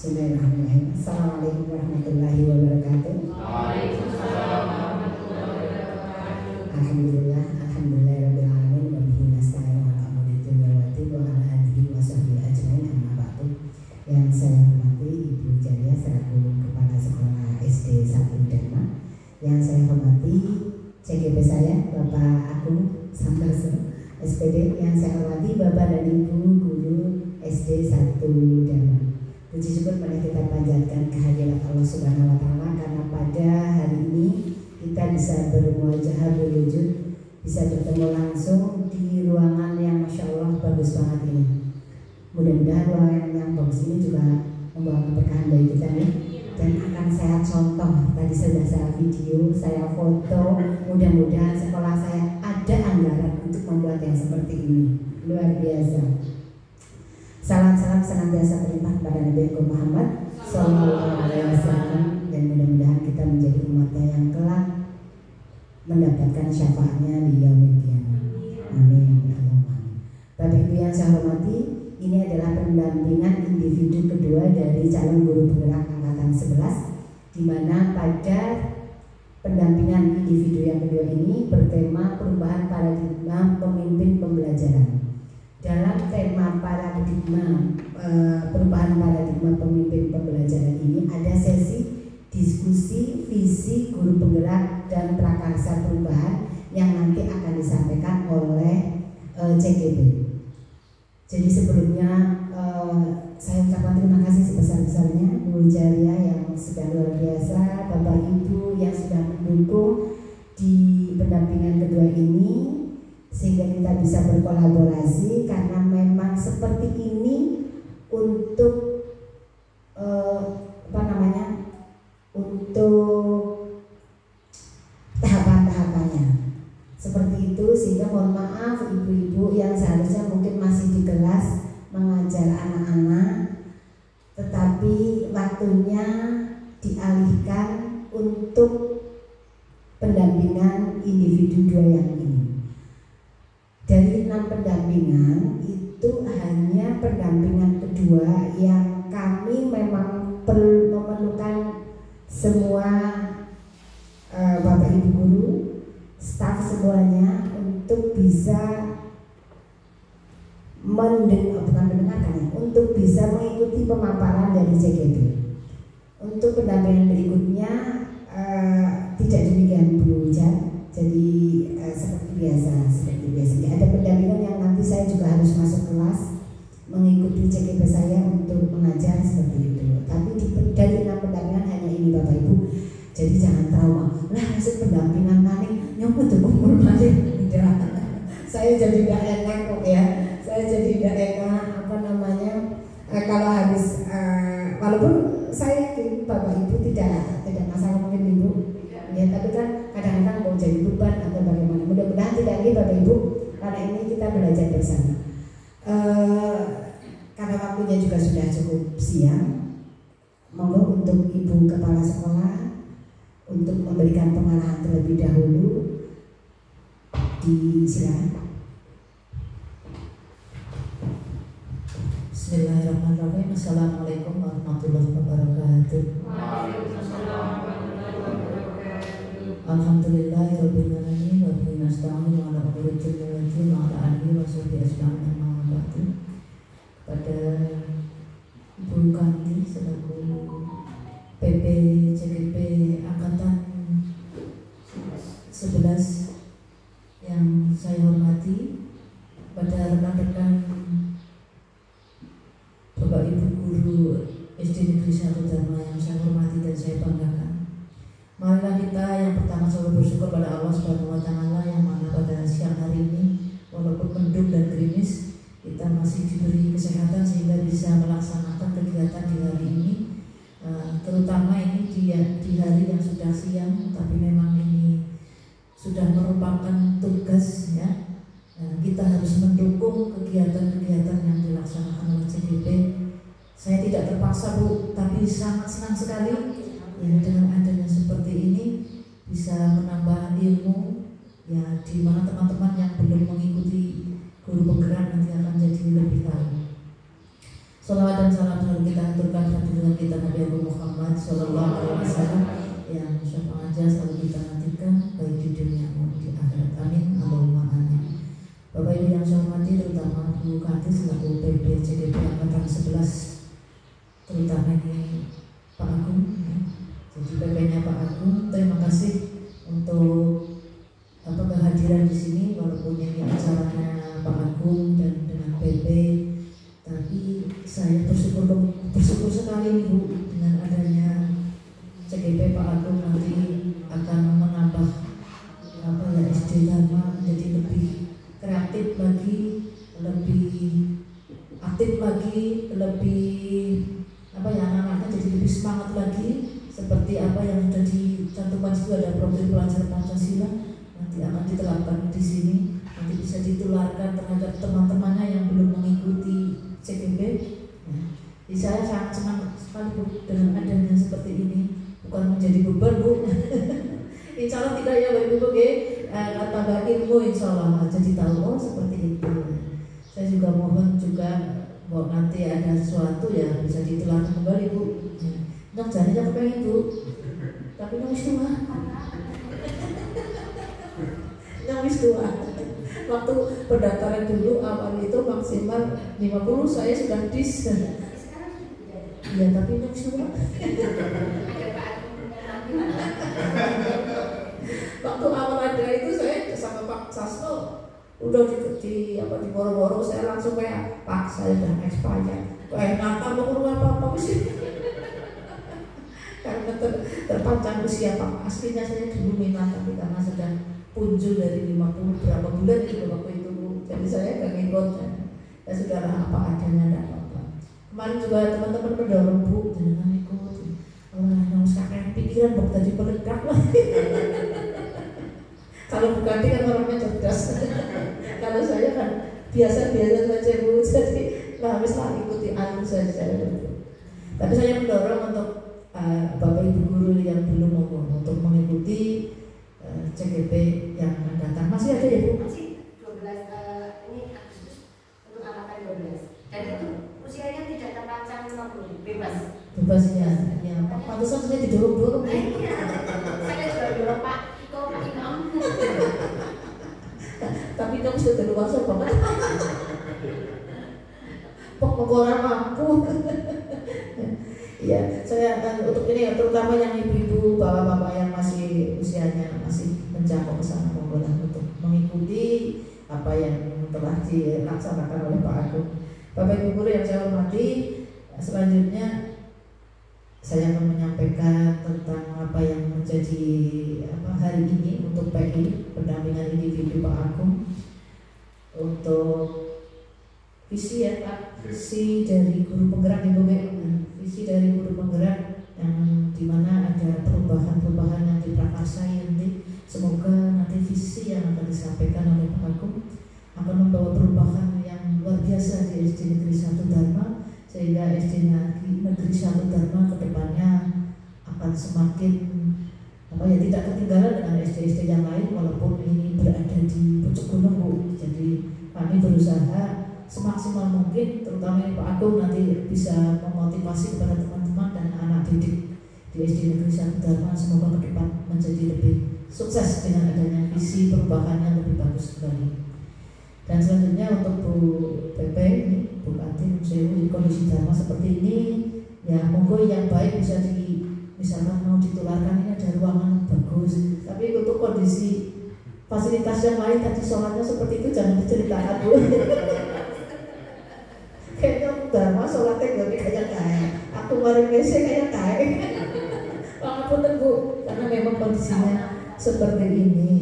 Bismillahirrahmanirrahim. Assalamualaikum warahmatullahi wabarakatuh. Waalaikumsalam warahmatullahi wabarakatuh. Alhamdulillah, alhamdulillahirabbil alamin wa bihi nasta'inu ala umuri dunya waddin wa ala alihi wa sahbihi ajmain amma ba'du. Yang saya hormati Ibu Jalia selaku Kepala Sekolah SD 1 Dharma. Yang saya hormati CGP saya Bapak Agung Santoso SPD. Yang saya hormati Bapak dan Ibu Guru SD 1 Dharma. Puji syukur mari kita panjatkan kehadirat Allah Subhanahu wa taala karena pada hari ini kita bisa bermuajah berwujud, bisa bertemu langsung di ruangan yang Masya Allah bagus banget ini. Mudah-mudahan ruangan yang bagus ini juga membawa keberkahan bagi kita nih. Dan akan saya contoh, tadi sudah saya video, saya foto. Mudah-mudahan sekolah saya ada anggaran untuk membuat yang seperti ini. Luar biasa. Salam-salam senantiasa terlimpah kepada Nabi Muhammad Sallallahu Alaihi Wasallam, dan mudah-mudahan kita menjadi umatnya yang kelak mendapatkan syafaatnya di yaumil qiyamah. Amin. Bapak Ibu yang saya hormati, ini adalah pendampingan individu kedua dari calon guru penggerak angkatan 11, di mana pada pendampingan individu yang kedua ini bertema perubahan paradigma pemimpin pembelajaran. Dalam tema paradigma perubahan paradigma pemimpin pembelajaran ini ada sesi diskusi visi guru penggerak dan prakarsa perubahan yang nanti akan disampaikan oleh CGP. Jadi sebelumnya saya ucapkan terima kasih sebesar-besarnya Bu Jalia yang sudah luar biasa, Bapak Ibu yang sudah mendukung di pendampingan kedua ini, sehingga kita bisa berkolaborasi karena memang seperti ini untuk untuk tahapan-tahapannya seperti itu, sehingga mohon maaf ibu-ibu yang seharusnya mungkin masih di kelas mengajar anak-anak, tetapi waktunya dialihkan untuk pendampingan individu dua yang ini. Dari 6 pendampingan itu hanya pendampingan kedua yang kami memang perlu memerlukan semua Bapak Ibu guru, staf semuanya untuk bisa untuk bisa mengikuti pemaparan dari CGP. Untuk pendampingan berikutnya tidak demikian Bu Jan. Jadi seperti biasa. Ada pendampingan yang nanti saya juga harus masuk kelas mengikuti CGP saya untuk mengajar seperti itu. Tapi dari 6 pendampingan hanya ini Bapak Ibu. Jadi jangan trauma. Lah masuk pendampingan maning nyomot tuh umur maning. Saya jadi tidak enak kok ya. Saya jadi tidak enak kalau habis walaupun saya yakin Bapak Ibu tidak masalah mungkin Ibu. Ya, tapi kan kadang-kadang mau jadi beban atau bagaimana. Mudah-mudahan tidak lagi Bapak Ibu, karena ini kita belajar bersama. Karena waktunya juga sudah cukup siang, monggo untuk Ibu Kepala Sekolah untuk memberikan pengarahan terlebih dahulu. Silakan. Bismillahirrahmanirrahim. Assalamualaikum warahmatullahi wabarakatuh. Waalaikumsalam warahmatullahi wabarakatuh. Alhamdulillahirabbil alamin wa bihi nasta'inu ala umuri dunya waddin wa ala alihi wa sahbihi ajmain amma ba'du. Kepada Ibu Kanti selaku PP CGP angkatan 11 yang saya hormati, pada rekan-rekan Bapak Ibu guru SD Negeri 1 Dharma yang saya hormati dan saya banggakan. Marilah kita yang pertama selalu bersyukur pada Allah Subhanahu wa taala yang mana pada siang hari ini walaupun mendung dan gerimis kita masih diberi kesehatan sehingga bisa melaksanakan kegiatan di hari ini. Terutama ini di hari yang sudah siang, tapi memang ini sudah merupakan tugas ya. Kita harus mendukung kegiatan-kegiatan yang dilaksanakan oleh CGP. Saya tidak terpaksa Bu, tapi sangat senang sekali ya dengan adanya seperti ini bisa menambah ilmu ya, di mana teman-teman yang belum mengikuti guru penggerak nanti akan jadi lebih tahu. Salawat dan salam selalu kita aturkan dengan kita Nabi Muhammad Sallallahu Alaihi Wasallam yang syafaat selalu kita nantikan baik di dunia maupun di akhirat. Amin. Allahumma amin. Bapak Ibu yang saya hormati, terutama Bu Karti selaku PP CGP Angkatan 11, terutama ini Pak Agung ya. Jadi PP-nya Pak Agung, terima kasih untuk kehadiran di sini walaupun ini acaranya Pak Agung dan dengan PP. Tapi saya bersyukur sekali Bu dengan adanya CGP Pak Agung nanti akan menambah SD Dharma menjadi lebih kreatif lagi, lebih aktif lagi, lebih anak-anaknya jadi lebih semangat lagi seperti apa yang sudah dicantumkan itu. Ada program pelajar Pancasila nanti akan diterapkan di sini, nanti bisa ditularkan terhadap teman-temannya yang belum mengikuti CGP. Jadi saya sangat senang sekali Bu dengan adanya seperti ini, bukan menjadi beban Bu. Insya Allah tidak ya Bapak Ibu, tambah ilmu insya Allah jadi tahu seperti itu. Saya juga mohon juga bahwa nanti ada sesuatu ya bisa ditularkan kembali Bu. Nggak jadi aku pengen Bu, tapi nggak tua. Nggak tua. Waktu pendaftaran dulu awal itu maksimal 50, saya sudah dis. Iya tapi nggak tua. Waktu awal ada itu saya sama Pak Sasno udah di boro-boro, saya langsung kayak Pak saya udah expired. Nata mau keluar apa sih? Karena terpancang usia Pak. Aslinya saya dulu minat, tapi karena sudah punjul dari 50 berapa bulan itu waktu itu Bu. Jadi saya gak ngikut ya sudahlah apa adanya, enggak apa-apa. Kemarin juga teman-teman mendorong Bu, jangan ikut. Orang sekarang pikiran waktu tadi meledak lah. Kalau bukan dia kan orangnya cerdas. Kalau saya kan biasa-biasa saja Bu, jadi harus ikuti alur saja. Tapi saya mendorong untuk Bapak Ibu guru yang belum mau untuk mengikuti CGP yang akan datang. Masih ada ya Bu? Masih 12 ini Agustus untuk angkatan 12. Dan itu usianya tidak terpancang 50, bebas. Bebas ya. Ya, pantesan saya didorong-dorong. Iya. Saya juga dorong Pak Iko, Pak Imam. Tapi kamu sudah dewasa banget. Pokoknya mampu. Ya, saya untuk ini terutama yang ibu-ibu, bapak-bapak yang masih usianya masih menjangkau ke sana untuk mengikuti apa yang telah dilaksanakan oleh Pak Agung. Bapak Ibu guru yang saya hormati, selanjutnya saya akan menyampaikan tentang apa yang menjadi hari ini untuk PI pendampingan individu Pak Agung, untuk visi ya Pak, visi dari guru penggerak Ibu visi dari guru penggerak yang dimana ada perubahan-perubahan yang diprakarsai nanti. Semoga nanti visi yang akan disampaikan oleh Pak Agung akan membawa perubahan yang luar biasa di SD Negeri 1 Dharma, sehingga SD Negeri 1 Dharma kedepannya akan semakin tidak ketinggalan dengan SD-SD yang lain walaupun ini berada di pucuk gunung Bu. Jadi kami berusaha semaksimal mungkin, terutama ini Pak Agung nanti bisa memotivasi kepada teman-teman dan anak didik di SD Negeri 1 Dharma, semoga ke depan menjadi lebih sukses dengan adanya visi perubahannya lebih bagus kembali. Dan selanjutnya untuk Bu PP ini, Bu Kantin, di kondisi Dharma seperti ini, ya monggo yang baik bisa misalkan mau ditularkan, ini ada ruangan bagus, tapi untuk kondisi fasilitas yang lain tadi sholatnya seperti itu jangan diceritakan dulu. Kayaknya Dharma sholatnya gak kayak aku kemarin mesej kayak walaupun Bu, karena memang kondisinya seperti ini.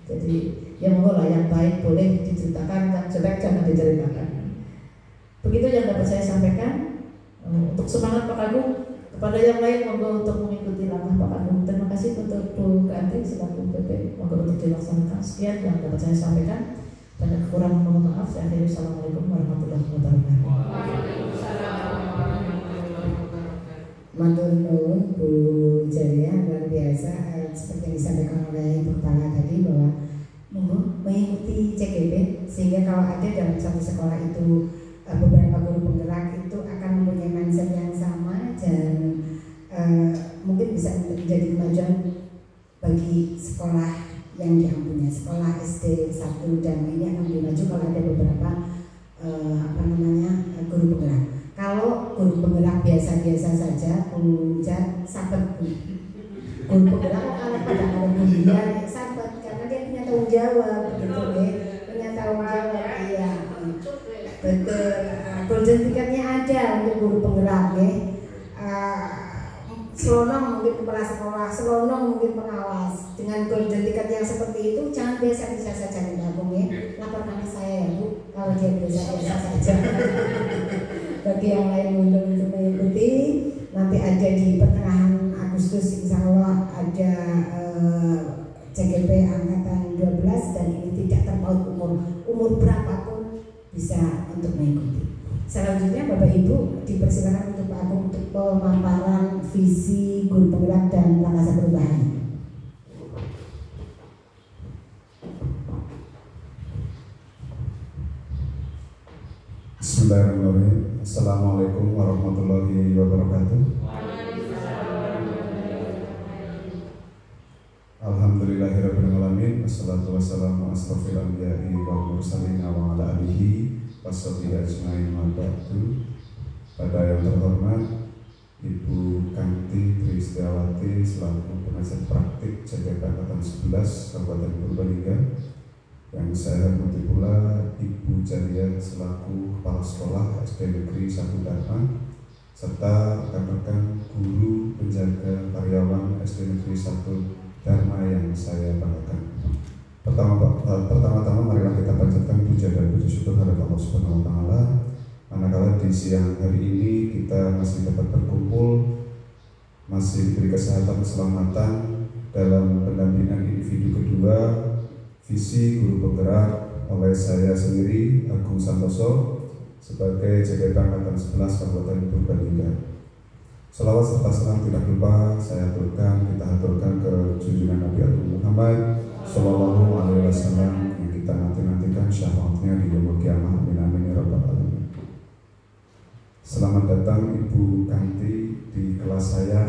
Jadi ya monggo lah yang baik boleh diceritakan, yang jelek jangan diceritakan. Untuk semangat Pak Agung, kepada yang lain monggo untuk mengikuti langkah Pak Agung. Terima kasih untuk Bu Kanti selaku PP, monggo untuk dilaksanakan. Sekian yang dapat saya sampaikan. Pada kekurangan mohon maaf. Saya akhiri. Assalamualaikum warahmatullahi wabarakatuh. Matur nuwun Bu Jalia, luar biasa seperti yang disampaikan oleh Ibu Kepala tadi bahwa mengikuti CGP sehingga kalau ada dalam satu sekolah itu beberapa guru penggerak itu akan mempunyai mindset yang sama dan mungkin bisa menjadi kemajuan bagi sekolah yang diampuni, sekolah SD 1 dan ini akan lebih maju kalau ada beberapa guru penggerak. Kalau guru penggerak biasa-biasa saja, puncak sahabat guru penggerak kalau pada ada dia sahabat karena dia punya tanggung jawab begitu ya, punya tanggung jawab iya betul. Golden tiketnya ada untuk guru penggerak ya. Selonong mungkin kepala sekolah, selonong mungkin pengawas. Dengan golden ticket yang seperti itu jangan biasa-biasa saja digabung ya. Laporkan ke saya ya Bu, kalau dia biasa-biasa saja. Bagi yang lain untuk mengikuti, nanti ada di pertengahan Agustus insya Allah ada CGP angkatan 12 dan ini tidak terpaut umur berapapun bisa untuk mengikuti. Selanjutnya Bapak Ibu dipersilakan untuk Pak Agung untuk pemaparan visi guru penggerak dan prakarsa perubahan. Bismillahirrahmanirrahim. Assalamualaikum warahmatullahi wabarakatuh. Alhamdulillahirrahmanirrahim. Wassalatu wassalamu asrofil anbiya'i wal mursalin wa ala alihi wassabihi ajma'in wa ba'du. Pada yang terhormat Ibu Kanti Tristiawati selaku penasihat praktik CGP Angkatan 11 Kabupaten Purbalingga, yang saya hormati pula Ibu Jalia selaku Kepala Sekolah SD Negeri 1 Dharma, serta rekan-rekan guru, penjaga, karyawan SD Negeri 1 Dharma yang saya banggakan. Pertama-tama marilah kita panjatkan puja dan puji syukur kepada Allah Subhanahu wa taala. Manakala di siang hari ini kita masih dapat berkumpul, masih diberi kesehatan keselamatan dalam pendampingan individu kedua visi guru penggerak oleh saya sendiri Agung Santoso sebagai CGP Angkatan 11 Kabupaten Purbalingga. Salawat serta salam tidak lupa saya haturkan ke junjungan Nabi Agung Muhammad Sallallahu Alaihi Wasallam yang kita nantikan syafaatnya di yaumul qiyamah. Amin amin ya rabbal alamin. Selamat datang Ibu Kanti di kelas saya,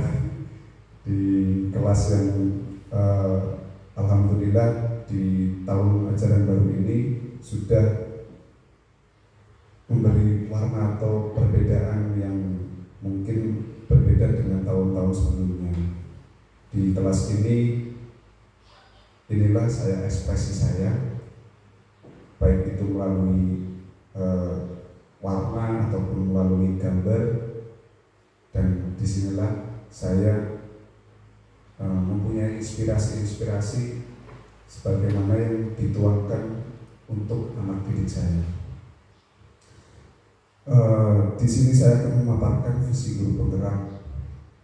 di kelas yang alhamdulillah di tahun ajaran baru ini sudah memberi warna atau perbedaan yang mungkin berbeda dengan tahun-tahun sebelumnya. Di kelas ini, inilah saya ekspresi saya, baik itu melalui warna ataupun melalui gambar, dan disinilah saya mempunyai inspirasi-inspirasi sebagaimana yang dituangkan untuk anak didik saya. Di sini saya akan memaparkan visi guru penggerak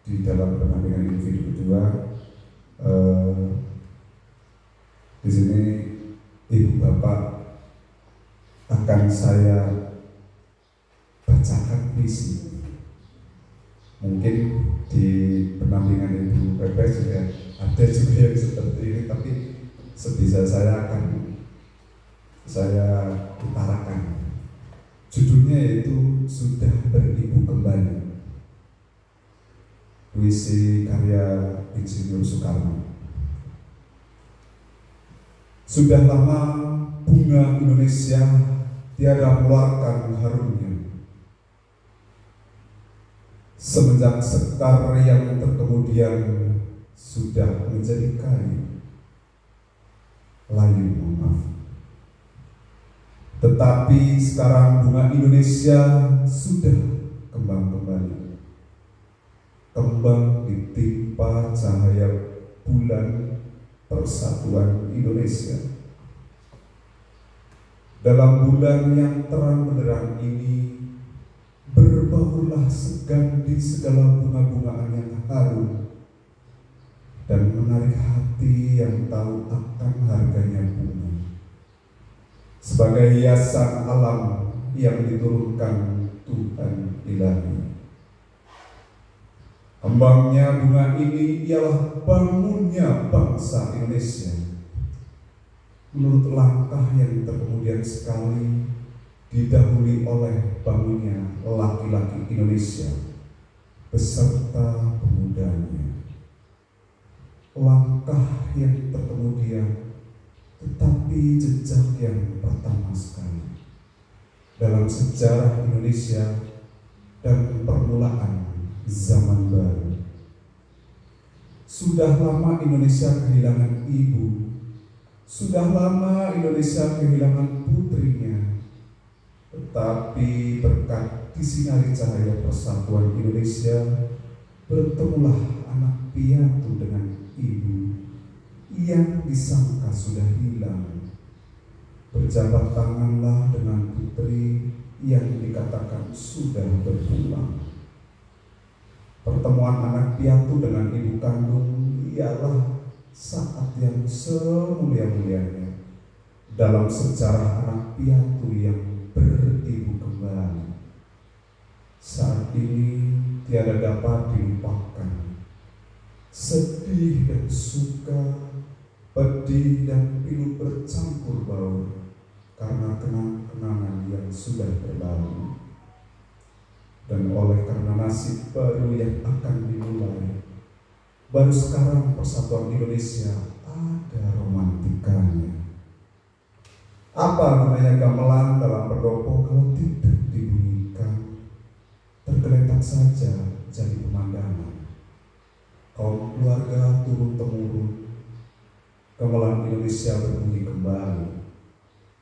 di dalam pendampingan individu kedua. Di sini Ibu Bapak akan saya bacakan visi. Mungkin di pendampingan Ibu PP juga ada juga yang seperti ini, tapi sebisa saya akan saya utarakan. Judulnya yaitu Sudah Beribu Kembali, puisi karya Insinyur Soekarno. Sudah lama bunga Indonesia tiada mengeluarkan harumnya. Semenjak sekar yang terkemudian sudah menjadi kayu, layu maaf. Tetapi sekarang bunga Indonesia sudah kembang kembali. Kembang ditimpa cahaya bulan persatuan Indonesia. Dalam bulan yang terang benderang ini, Berbaurlah segan di segala bunga-bungaan yang harum, dan menarik hati yang tahu akan harganya bunga. Sebagai hiasan alam yang diturunkan Tuhan Ilahi. Kembangnya bunga ini ialah bangunnya bangsa Indonesia. Menurut langkah yang terkemudian sekali didahului oleh bangunnya laki-laki Indonesia beserta pemudanya. Langkah yang terkemudian tetapi jejak yang pertama sekali dalam sejarah Indonesia dan permulaan zaman baru. Sudah lama Indonesia kehilangan ibu, sudah lama Indonesia kehilangan putrinya. Tetapi berkat disinari cahaya persatuan Indonesia, bertemulah anak piatu dengan ibu yang disangka sudah hilang. Berjabat tanganlah dengan putri yang dikatakan sudah berpulang. Pertemuan anak piatu dengan ibu kandung ialah saat yang semulia-mulianya dalam sejarah anak piatu yang beribu kembali. Saat ini tiada dapat dilupakan. Sedih dan suka, pedih dan pilu bercampur baur karena kenang-kenangan yang sudah berlalu. Dan oleh karena nasib baru yang akan dimulai, baru sekarang persatuan Indonesia ada romantikanya. Apa gunanya gamelan dalam pendopo kalau tidak dibunyikan? Tergeletak saja jadi pemandangan. Kaum keluarga turun-temurun, gamelan Indonesia berbunyi kembali.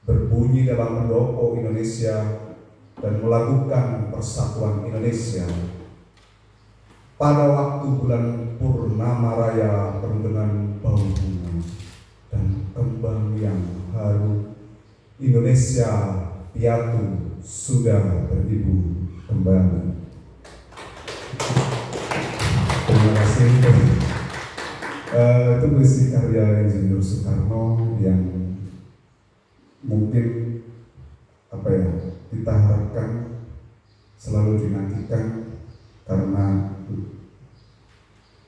Berbunyi dalam pendopo Indonesia dan melakukan persatuan Indonesia. Pada waktu bulan Purnama Raya penuh dengan bau bunga dan kembang yang harum, Indonesia piatu sudah beribu kembali. Terima kasih. Itu puisi karya Insinyur Soekarno yang mungkin kita harapkan selalu dinantikan, karena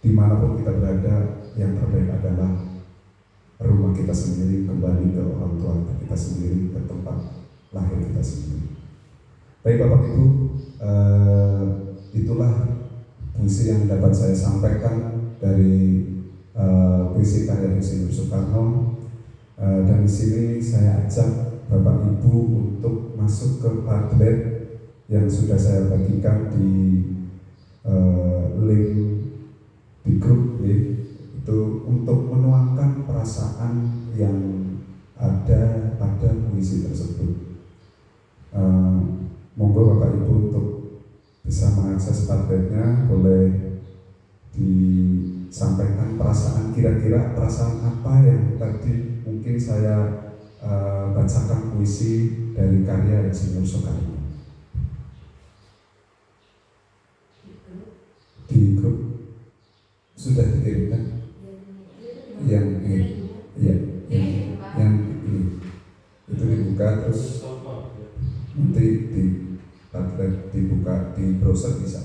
dimanapun kita berada, yang terbaik adalah rumah kita sendiri, kembali ke orang tua kita sendiri, ke tempat lahir kita sendiri. Baik Bapak Ibu, itulah puisi yang dapat saya sampaikan dari puisi karya Insinyur Soekarno. Dan di sini saya ajak Bapak Ibu untuk masuk ke Padlet yang sudah saya bagikan di link di grup itu, untuk menuangkan perasaan yang ada pada puisi tersebut. Monggo Bapak Ibu untuk bisa mengakses Padletnya, boleh disampaikan perasaan, kira-kira perasaan apa yang tadi mungkin saya bacakan puisi dari karya Insinyur Soekarno. Di grup sudah dikirimkan yang ini, yang ini itu dibuka, terus nanti di Padlet dibuka di browser bisa.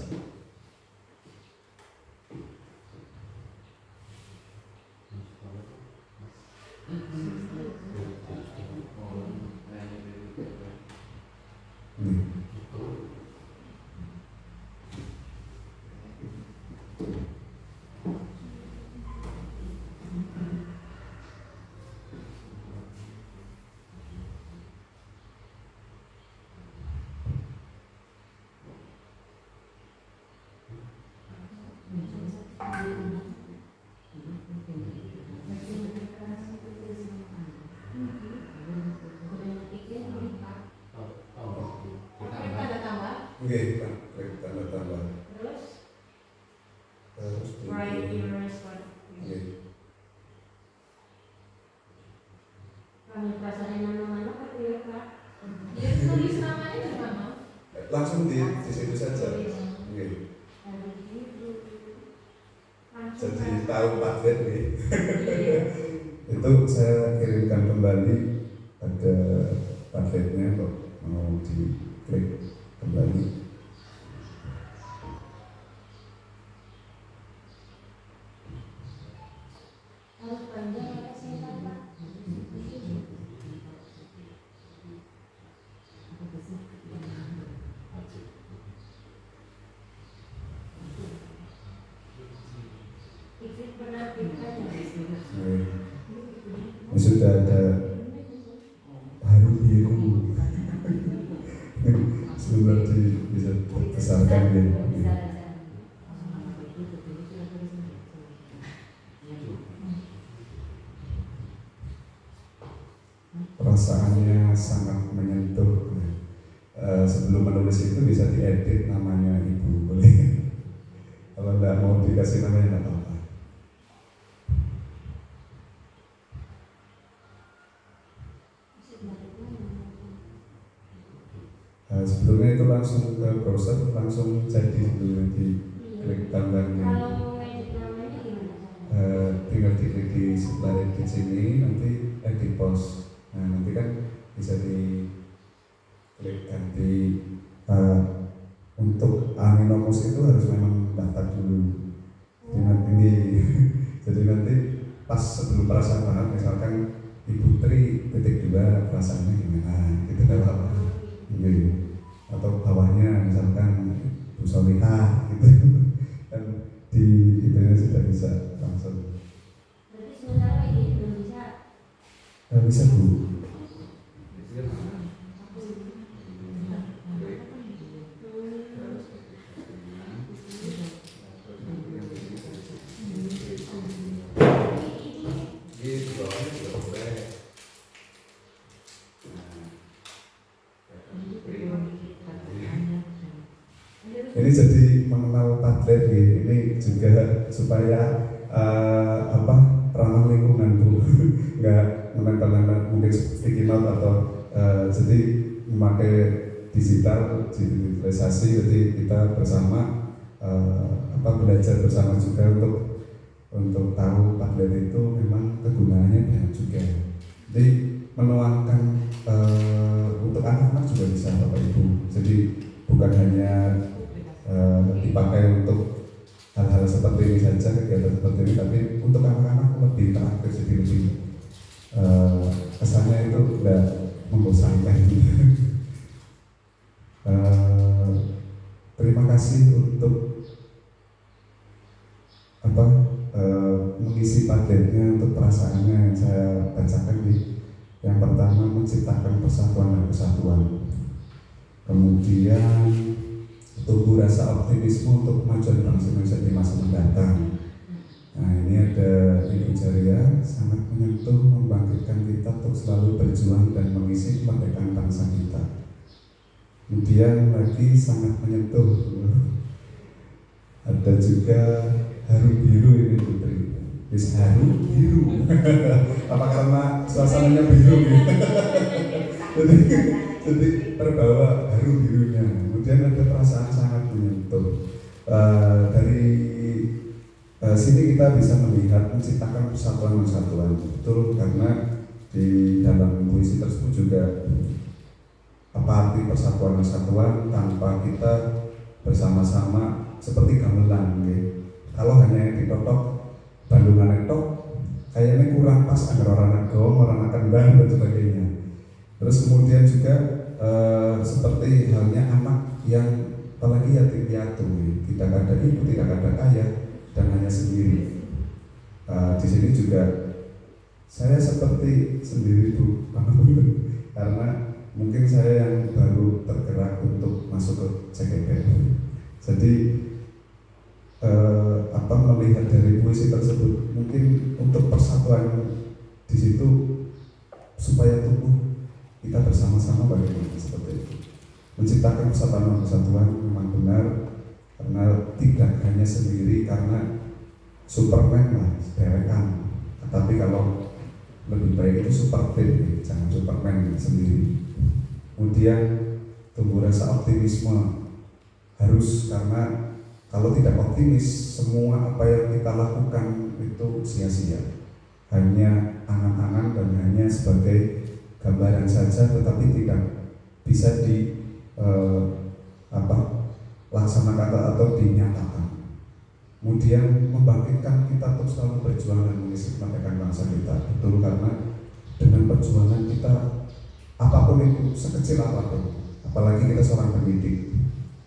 di situ saja. Oke. Jadi tahu Padlet nih. Itu saya kirimkan kembali ada Padletnya kok, mau diklik kembali. Ini sudah ada harum biru. Sebentar bisa besarkan ya. Perasaannya sangat menyentuh. Sebelum menulis itu bisa diedit namanya ibu, boleh. Kalau nggak mau dikasih namanya nggak apa-apa. Sebelumnya itu langsung ke browser, langsung jadi dulu di klik gambarnya. Tinggal diklik di sebelah edit sini, nanti edit post. Nah nanti kan bisa diklik ganti. Untuk Aminomus itu harus memang daftar dulu. Jadi nanti pas sebelum perasaan banget, misalkan Ibu Tri .2 perasaannya gimana, gitu kan apa? Atau bawahnya misalkan Bu Solihah gitu kan di itunya sudah bisa langsung. Berarti sementara ini belum bisa. Bisa Bu. Ini jadi mengenal Padlet ini juga supaya ramah lingkungan Bu, nggak menempel-nempel mungkin sticky note atau jadi memakai digital digitalisasi, jadi kita bersama belajar bersama juga untuk tahu Padlet itu memang kegunaannya banyak juga. Jadi menuangkan untuk anak-anak juga bisa Bapak Ibu. Jadi bukan hanya dipakai untuk hal-hal seperti ini saja, kegiatan seperti ini, tapi untuk anak-anak lebih interaktif, jadi lebih kesannya itu tidak membosankan. Terima kasih untuk mengisi Padletnya, untuk perasaannya yang saya bacakan di yang pertama menciptakan persatuan dan kesatuan, kemudian tumbuh rasa optimisme untuk kemajuan bangsa Indonesia di masa mendatang. Nah ini ada Ibu Jaria, sangat menyentuh, membangkitkan kita untuk selalu berjuang dan mengisi kemerdekaan bangsa kita. Kemudian lagi sangat menyentuh, ada juga harum biru ini Putri. Bisa harum biru. Apa karena suasananya biru gitu? Jadi terbawa harum birunya. Kemudian ada perasaan sangat menyentuh. Dari sini kita bisa melihat menciptakan persatuan dan kesatuan. Betul, karena di dalam puisi tersebut juga apa arti persatuan dan kesatuan tanpa kita bersama-sama seperti gamelan gitu. Kalau hanya yang ditotok Bandungan itu kayaknya kurang pas agar orang agong, orang kembang dan sebagainya. Terus kemudian juga seperti halnya anak yang apalagi yatim piatu, tidak ada ibu, tidak ada ayah, dan hanya sendiri. Di sini juga saya seperti sendiri Bu, karena mungkin saya yang baru tergerak untuk masuk ke CGP. Jadi melihat dari puisi tersebut, mungkin untuk persatuan di situ supaya tumbuh kita bersama-sama bagaimana seperti itu. Menciptakan persatuan dan kesatuan memang benar, karena tidak hanya sendiri, karena Superman lah derekan. Tapi kalau lebih baik itu super tim, jangan Superman sendiri. Kemudian tumbuh rasa optimisme harus, karena kalau tidak optimis semua apa yang kita lakukan itu sia-sia, hanya angan-angan dan hanya sebagai gambaran saja, tetapi tidak bisa laksanakan atau dinyatakan. Kemudian membangkitkan kita untuk selalu berjuang dan mengisi kemerdekaan bangsa kita. Betul, karena dengan perjuangan kita apapun itu, sekecil apapun, apalagi kita seorang pendidik.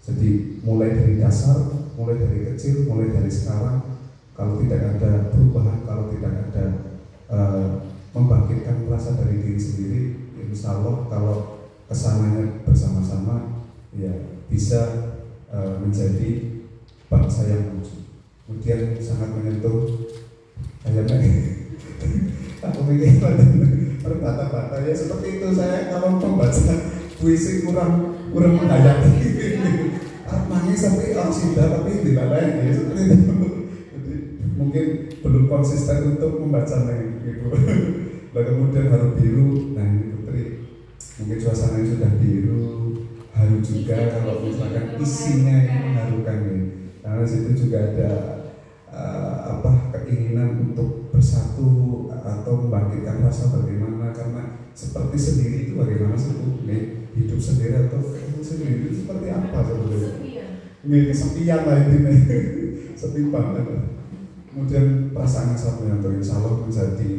Jadi mulai dari dasar, mulai dari kecil, mulai dari sekarang, kalau tidak ada perubahan, kalau tidak ada membangkitkan rasa dari diri sendiri, insya Allah kalau kesananya bersama-sama ya bisa menjadi bangsa yang maju. Kemudian sangat menyentuh kayaknya aku mikir berbata-bata ya seperti itu. Saya kalau membaca puisi kurang menghayati armanya sampai sudah, tapi tidak lain ya seperti itu. Jadi mungkin belum konsisten untuk membacanya gitu. Lalu kemudian haru biru, nah ini Putri mungkin suasananya sudah biru, haru juga kalau misalkan isinya ini mengharukan ya. Karena situ juga ada keinginan untuk bersatu atau membangkitkan rasa bagaimana, karena seperti sendiri itu bagaimana sih Bu? Hidup sendiri atau sendiri itu seperti apa sebenarnya? Kesepian lah intinya, sepi banget. Kemudian perasaan satu yang insya Allah menjadi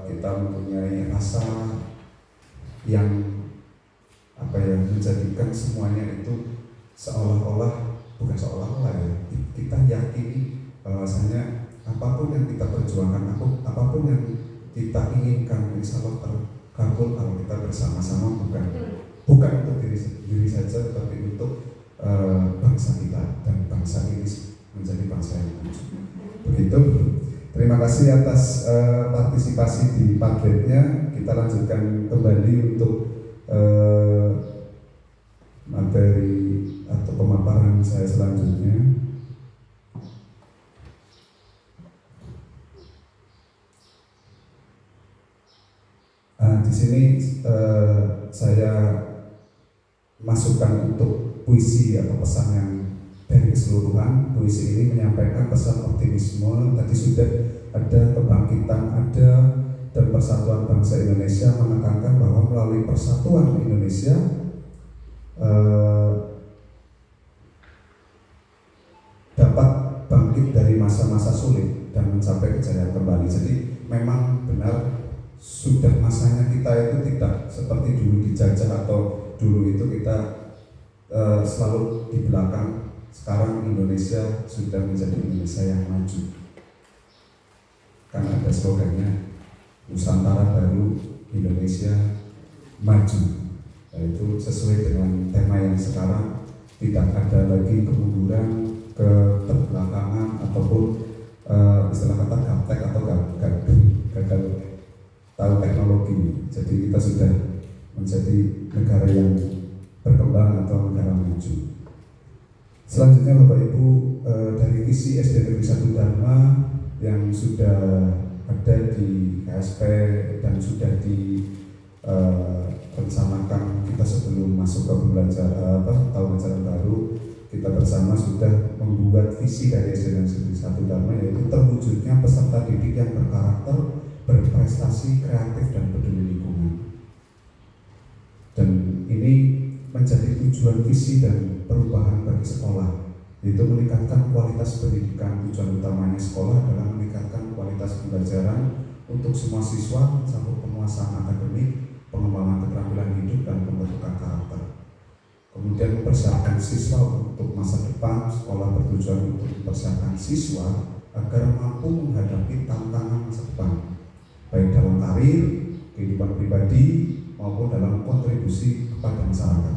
kita mempunyai rasa yang menjadikan semuanya itu seolah-olah, bukan seolah-olah ya, kita yakini bahwasanya apapun yang kita perjuangkan, apapun yang kita inginkan, insya Allah terkabul kalau kita bersama-sama, bukan untuk diri saja, tetapi untuk bangsa kita dan bangsa ini menjadi bangsa yang maju. Begitu. Terima kasih atas partisipasi di Padletnya. Kita lanjutkan kembali untuk materi atau pemaparan saya selanjutnya. Di sini saya masukkan untuk puisi atau pesan yang dari keseluruhan. Puisi ini menyampaikan pesan optimisme. Tadi sudah ada kebangkitan, ada dan persatuan bangsa Indonesia, menekankan bahwa melalui persatuan Indonesia dapat bangkit dari masa-masa sulit dan mencapai kejayaan kembali. Jadi memang benar sudah masanya kita itu tidak seperti dulu dijajah atau dulu itu kita selalu di belakang. Sekarang Indonesia sudah menjadi Indonesia yang maju, karena ada slogannya Nusantara Baru, Indonesia Maju. Nah, itu sesuai dengan tema yang sekarang, tidak ada lagi kemunduran, keterbelakangan ataupun istilah kata gaptek atau gagal tahu teknologi. Jadi kita sudah menjadi negara yang berkembang atau negara maju. Selanjutnya Bapak Ibu, dari visi SD Negeri 1 Dharma yang sudah ada di KSP dan sudah direncanakan kita sebelum masuk ke tahun ajaran baru, kita bersama sudah membuat visi dari SD Negeri 1 Dharma, yaitu terwujudnya peserta didik yang berkarakter, berprestasi, kreatif, dan peduli lingkungan. Dan ini menjadi tujuan visi dan perubahan bagi sekolah, yaitu meningkatkan kualitas pendidikan. Tujuan utamanya sekolah adalah meningkatkan kualitas pembelajaran untuk semua siswa, mencakup penguasaan akademik, pengembangan keterampilan hidup, dan pembentukan karakter. Kemudian mempersiapkan siswa untuk masa depan. Sekolah bertujuan untuk mempersiapkan siswa agar mampu menghadapi tantangan masa depan, baik dalam karir, kehidupan pribadi, maupun dalam kontribusi kepada masyarakat.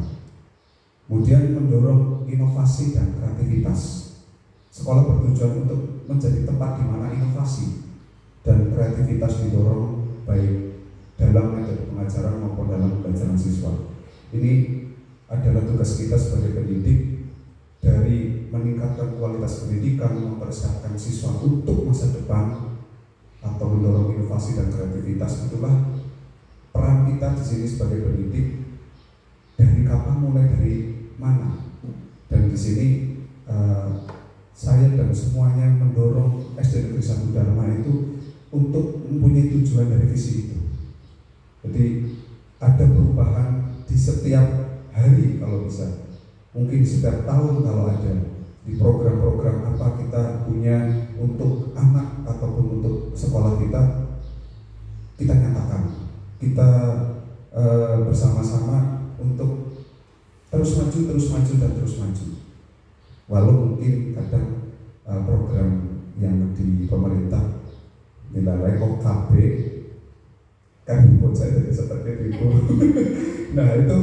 Kemudian mendorong inovasi dan kreativitas. Sekolah bertujuan untuk menjadi tempat di mana inovasi dan kreativitas didorong, baik dalam metode pengajaran maupun dalam pembelajaran siswa. Ini adalah tugas kita sebagai pendidik, dari meningkatkan kualitas pendidikan, mempersiapkan siswa untuk masa depan, atau mendorong inovasi dan kreativitas. Itulah peran kita di sini sebagai pendidik. Dari kapan, mulai dari mana Dan di sini saya dan semuanya mendorong SD Negeri 1 Dharma itu untuk mempunyai tujuan dari visi itu. Jadi ada perubahan di setiap hari kalau bisa, mungkin setiap tahun kalau ada, di program-program apa kita punya untuk anak ataupun untuk sekolah kita nyatakan, kita bersama-sama untuk terus maju dan terus maju. Walau mungkin kadang program yang di pemerintah nilai kok KB kan buat saya jadi seperti itu. Nah itu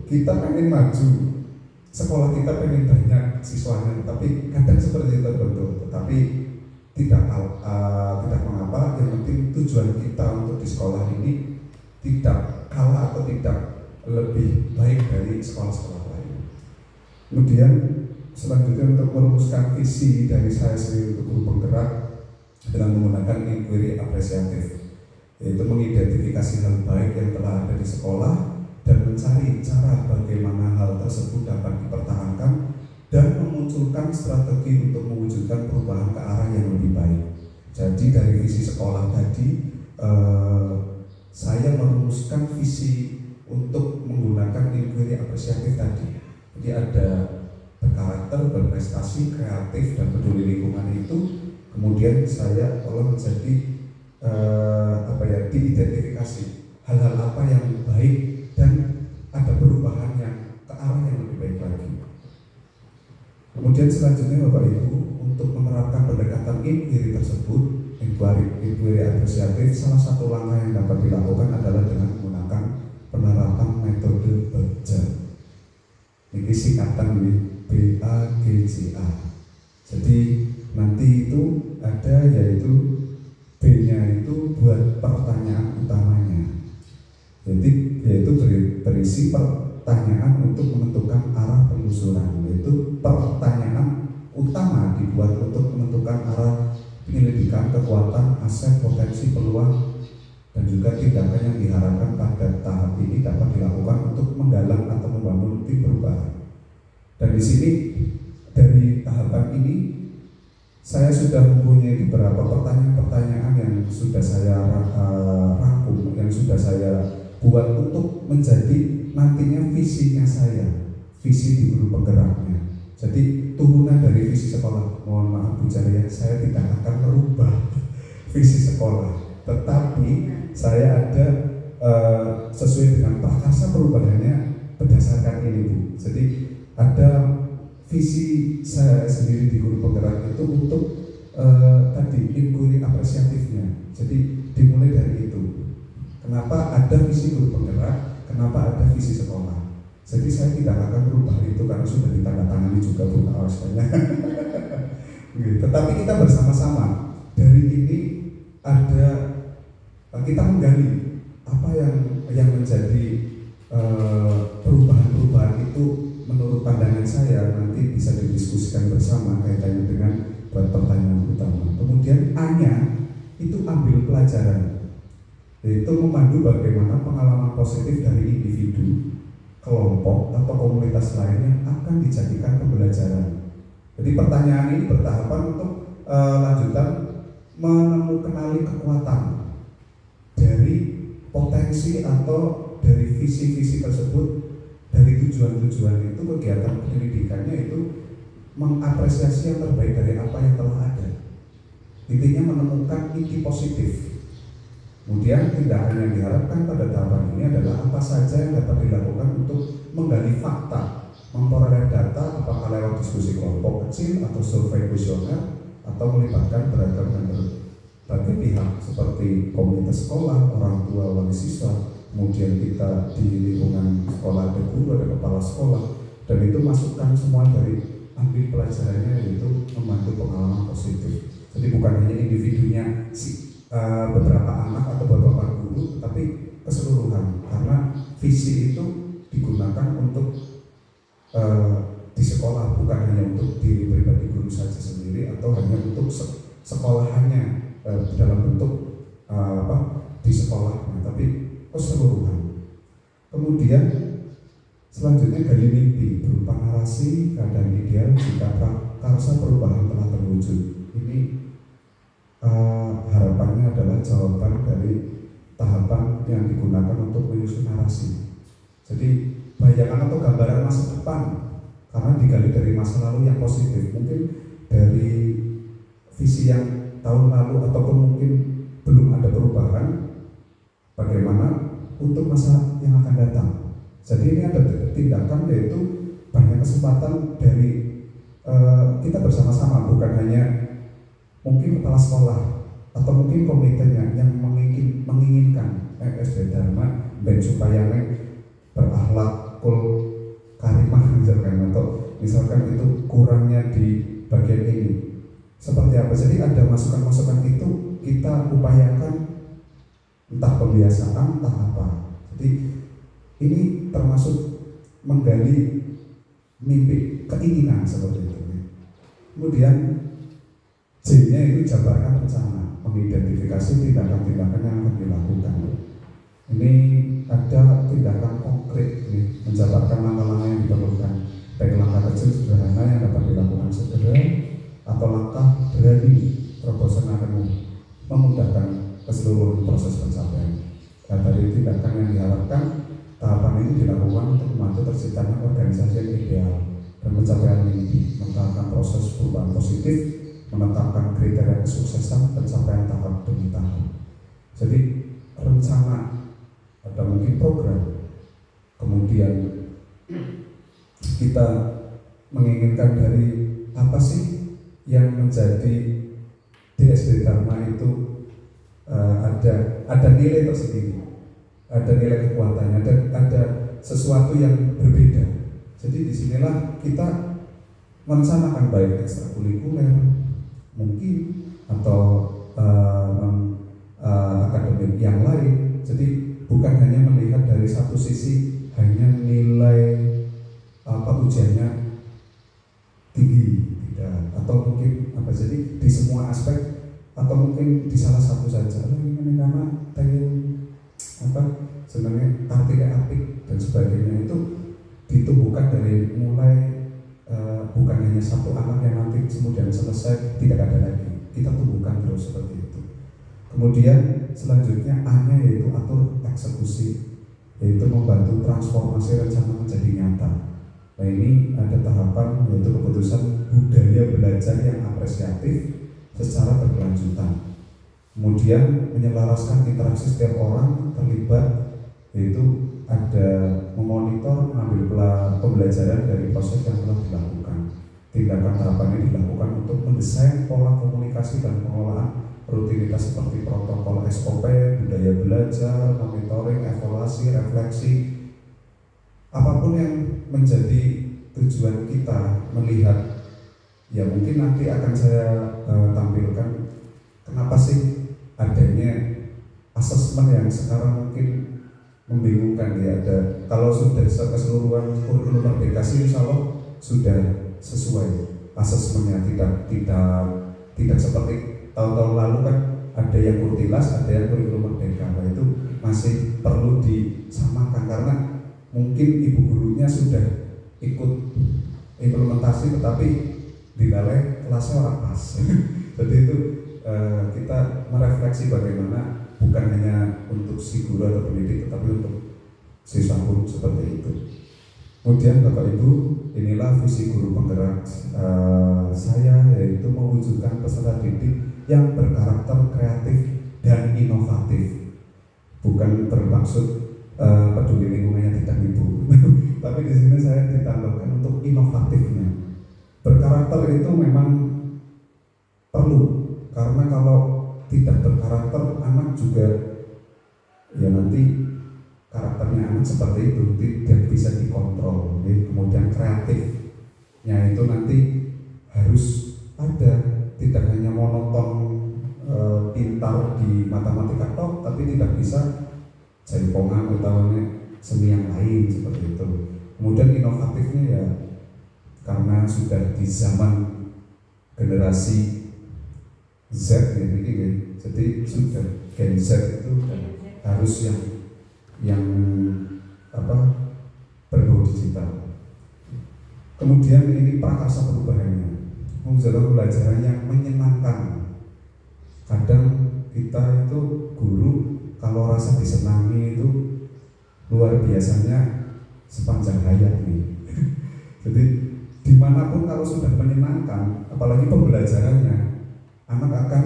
kita pengen maju, sekolah kita pengen banyak siswanya, tapi kadang seperti itu betul. Tetapi tidak mengapa, yang penting tujuan kita untuk di sekolah ini tidak kalah atau tidak lebih baik dari sekolah-sekolah lain. Kemudian selanjutnya untuk merumuskan visi dari saya sendiri untuk guru penggerak dengan menggunakan inquiry apresiatif, yaitu mengidentifikasi hal baik yang telah ada di sekolah dan mencari cara bagaimana hal tersebut dapat dipertahankan dan memunculkan strategi untuk mewujudkan perubahan ke arah yang lebih baik. Jadi dari visi sekolah tadi saya merumuskan visi untuk menggunakan inquiry apresiatif tadi. Jadi ada berkarakter, berprestasi, kreatif, dan peduli lingkungan itu. Kemudian saya olah menjadi diidentifikasi hal-hal apa yang baik dan ada perubahan yang ke arah yang lebih baik lagi. Kemudian selanjutnya Bapak Ibu, untuk menerapkan pendekatan inquiry tersebut, inquiry apresiatif, salah satu langkah yang dapat dilakukan adalah dengan menggunakan penerapan metode BAGJA. Ini singkatan BAGJA. Jadi nanti itu ada, yaitu B-nya itu buat pertanyaan utamanya. Jadi yaitu berisi pertanyaan untuk menentukan arah penelusuran, yaitu pertanyaan utama dibuat untuk menentukan arah penyelidikan, kekuatan, aset, potensi, peluang, dan juga tindakan yang diharapkan pada tahap ini dapat dilakukan untuk menggalang atau membangun tim perubahan. Dan di sini dari tahapan ini saya sudah mempunyai beberapa pertanyaan-pertanyaan yang sudah saya rangkum, yang sudah saya buat untuk menjadi nantinya visinya saya, visi di guru penggeraknya. Jadi turunan dari visi sekolah. Mohon maaf Bu Jaya, saya tidak akan merubah visi sekolah, tetapi saya ada sesuai dengan prakarsa perubahannya berdasarkan ini Bu. Jadi ada visi saya sendiri di guru penggerak itu untuk tadi inquiry apresiatifnya. Jadi dimulai dari itu. Kenapa ada visi guru penggerak? Kenapa ada visi sekolah? Jadi saya tidak akan merubah itu karena sudah ditandatangani juga Bu awasnya. Tetapi kita bersama-sama dari ini ada kita menggali apa yang menjadi perubahan-perubahan itu menurut pandangan saya nanti bisa didiskusikan bersama kaitannya dengan pertanyaan utama. Kemudian A-nya itu ambil pelajaran, yaitu memandu bagaimana pengalaman positif dari individu, kelompok atau komunitas lain yang akan dijadikan pembelajaran. Jadi pertanyaan ini bertahapan untuk lanjutan menemukan kekuatan dari potensi atau dari visi-visi tersebut. Dari tujuan-tujuan itu kegiatan penyelidikannya itu mengapresiasi yang terbaik dari apa yang telah ada. Intinya menemukan inti positif. Kemudian tindakan yang diharapkan pada tahapan ini adalah apa saja yang dapat dilakukan untuk menggali fakta, memperoleh data, apakah lewat diskusi kelompok kecil atau survei kuesioner atau melibatkan beragam dan berbagai pihak seperti komunitas sekolah, orang tua, wali siswa. Kemudian kita di lingkungan sekolah ada guru, ada kepala sekolah, dan itu masukkan semua dari ambil pelajarannya, yaitu membantu pengalaman positif. Jadi bukan hanya individunya beberapa anak atau beberapa guru, tapi keseluruhan, karena visi itu digunakan untuk di sekolah, bukan hanya untuk diri pribadi guru saja sendiri atau hanya untuk sekolahannya dalam bentuk di sekolahnya, tapi keseluruhan. Kemudian Selanjutnya gali mimpi berupa narasi keadaan ideal jika prakarsa perubahan telah terwujud. Ini harapannya adalah jawaban dari tahapan yang digunakan untuk menyusun narasi. Jadi bayangan atau gambaran masa depan karena digali dari masa lalu yang positif, mungkin dari visi yang tahun lalu ataupun mungkin belum ada perubahan, bagaimana untuk masa yang akan datang. Jadi ini ada tindakan, yaitu banyak kesempatan dari kita bersama-sama, bukan hanya mungkin kepala sekolah atau mungkin komitenya yang menginginkan SD Dharma dan supaya berakhlak kul karimah misalkan, atau misalkan itu kurangnya di bagian ini seperti apa. Jadi ada masukan-masukan itu kita upayakan, entah pembiasaan entah apa. Jadi ini termasuk menggali mimpi, keinginan seperti itu. Kemudian J-nya itu jabarkan rencana, mengidentifikasi tindakan-tindakan yang akan dilakukan. Ini ada tindakan konkret nih, menjabarkan langkah-langkah yang diperlukan, baik langkah kecil sederhana yang dapat dilakukan segera atau langkah berani terobosan akan memudahkan keseluruhan proses pencapaian. Dan dari tindakan yang diharapkan, tahapan ini dilakukan untuk membantu terciptanya organisasi yang ideal dan pencapaian mimpi, menetapkan proses perubahan positif, menetapkan kriteria kesuksesan pencapaian tahap demi tahap. Jadi rencana, ada mungkin program, kemudian kita menginginkan dari apa sih yang menjadi di SD Dharma itu ada nilai tersendiri, ada nilai kekuatannya, dan ada sesuatu yang berbeda. Jadi disinilah kita merencanakan baik ekstrakurikuler mungkin atau akademik yang lain. Jadi bukan hanya melihat dari satu sisi, hanya nilai ujiannya tinggi, tidak, atau mungkin apa. Jadi di semua aspek atau mungkin di salah satu saja. Ini karena pengen sebenarnya artinya apik dan sebagainya itu ditumbuhkan dari mulai bukan hanya satu anak yang nanti kemudian selesai tidak ada lagi, kita tumbuhkan terus seperti itu. Kemudian selanjutnya A-nya yaitu atur eksekusi, yaitu membantu transformasi rencana menjadi nyata. Nah ini ada tahapan yaitu keputusan budaya belajar yang apresiatif secara berkelanjutan. Kemudian menyelaraskan interaksi setiap orang terlibat, yaitu ada memonitor, mengambil pembelajaran dari proses yang telah dilakukan. Tindakan tahapan ini dilakukan untuk mendesain pola komunikasi dan pengelolaan rutinitas seperti protokol SOP, budaya belajar, monitoring, evaluasi, refleksi. Apapun yang menjadi tujuan kita melihat, ya mungkin nanti akan saya tampilkan kenapa sih adanya asesmen yang sekarang mungkin membingungkan. Ya ada, kalau sudah keseluruhan kurikulum Merdeka sih insya Allah sudah sesuai asesmennya, tidak seperti tahun-tahun lalu kan ada yang kurtilas, ada yang kurikulum Merdeka. Nah itu masih perlu disamakan karena mungkin ibu gurunya sudah ikut implementasi tetapi dinilai kelasnya orang pas. Jadi itu kita merefleksi bagaimana bukan hanya untuk si guru atau pendidik tetapi untuk siswa pun seperti itu. Kemudian Bapak Ibu, inilah visi guru penggerak saya, yaitu mewujudkan peserta didik yang berkarakter kreatif dan inovatif. Bukan bermaksud peduli lingkungannya tidak ibu, tapi di sini saya ditambahkan untuk inovatifnya. Berkarakter itu memang perlu, karena kalau tidak berkarakter anak juga ya nanti karakternya anak seperti itu tidak bisa dikontrol. Kemudian kreatifnya itu nanti harus ada, tidak hanya monoton pintar di matematika tok, tapi tidak bisa jaipongan utamanya seni yang lain seperti itu. Kemudian inovatifnya ya karena sudah di zaman generasi Z ya, jadi sudah Gen Z itu harus yang berbau digital. Kemudian ini prakarsa perubahannya, menjadi pelajaran yang menyenangkan. Kadang kita itu guru kalau rasa disenangi itu luar biasanya sepanjang hayat nih. Jadi dimanapun kalau sudah menyenangkan, apalagi pembelajarannya, anak akan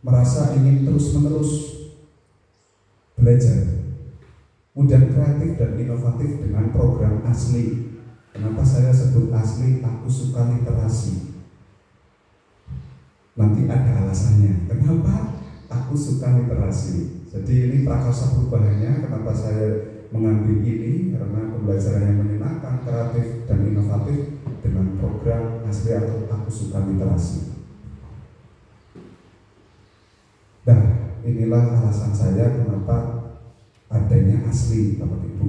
merasa ingin terus-menerus belajar. Kemudian kreatif dan inovatif dengan program asli. Kenapa saya sebut asli? Aku suka literasi. Nanti ada alasannya. Kenapa aku suka literasi? Jadi ini prakarsa perubahannya. Kenapa saya mengambil ini? Karena pembelajaran yang menyenangkan, kreatif dan inovatif dengan program asli atau aku suka literasi. Nah, inilah alasan saya kenapa adanya asli, Bapak Ibu.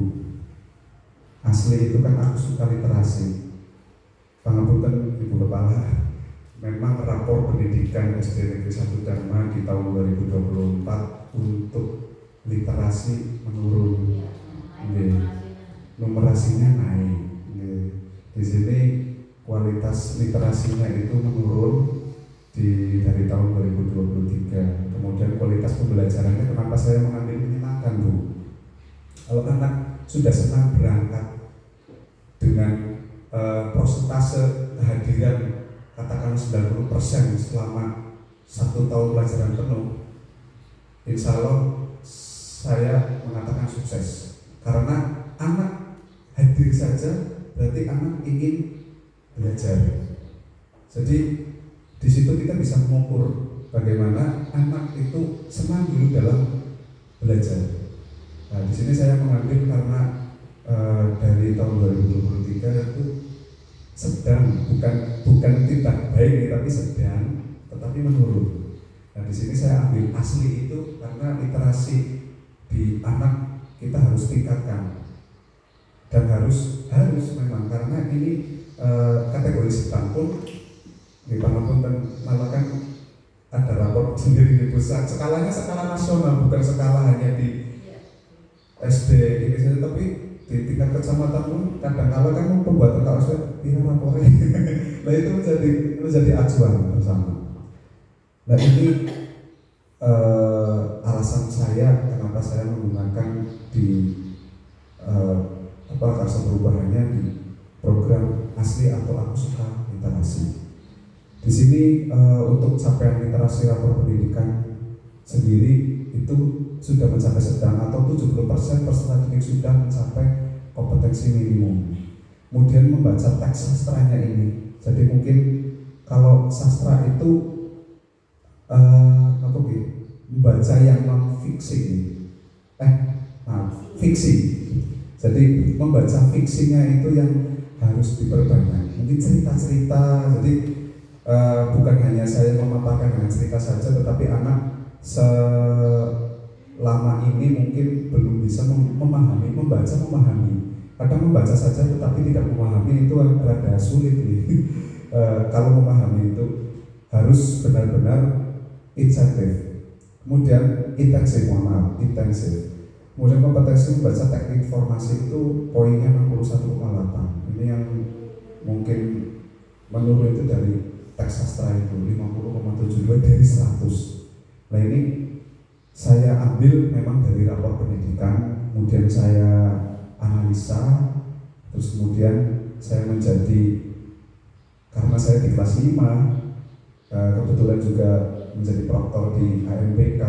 Asli itu kan aku suka literasi. Pangapunten Ibu Kepala, memang rapor pendidikan SD Negeri 1 Dharma di tahun 2024 untuk literasi menurun. Numerasinya naik. Di sini kualitas literasinya itu menurun dari tahun 2023. Kemudian kualitas pembelajarannya, kenapa saya mengambil menyenangkan, Bu? Kalau anak sudah senang berangkat dengan prosentase kehadiran katakanlah 90% selama 1 tahun pelajaran penuh, insya Allah saya mengatakan sukses. Karena anak hadir saja berarti anak ingin belajar. Jadi di situ kita bisa mengukur bagaimana anak itu senang dulu dalam belajar. Nah, di sini saya mengambil karena dari tahun 2023 itu sedang, bukan tidak baik tapi sedang, tetapi menurun. Nah, di sini saya ambil asli itu karena literasi di anak kita harus tingkatkan dan harus memang karena ini kategori sedang pun di Pangapunten malah kan ada rapor sendiri di pusat. Skalanya skala nasional, bukan skala hanya di SD ini saja, tapi di tingkat kecamatan pun kadang-kala kan pembuatan KOSP ini rapornya. Nah itu menjadi acuan bersama. Nah ini alasan saya kenapa saya menggunakan di karsa perubahannya di program asli atau aku suka literasi. Di sini untuk capaian literasi rapor pendidikan sendiri itu sudah mencapai sedang atau 70% peserta didik sudah mencapai kompetensi minimum. Kemudian membaca teks sastranya ini. Jadi mungkin kalau sastra itu membaca yang non fiksi. Fiksi. Jadi membaca fiksinya itu yang harus diperbanyak. Mungkin cerita-cerita. Jadi bukan hanya saya memaparkan dengan cerita saja, tetapi anak selama ini mungkin belum bisa memahami. Kadang membaca saja tetapi tidak memahami, itu rada sulit nih. Kalau memahami itu harus benar-benar intensif. Kemudian intensif. Kemudian kompetensi membaca teknik informasi itu poinnya 61,8. Ini yang mungkin menurut itu dari teks sastra itu 50,72 dari 100. Nah ini saya ambil memang dari rapor pendidikan, kemudian saya analisa, terus kemudian saya menjadi, karena saya di kelas 5, kebetulan juga menjadi proktor di AMPK,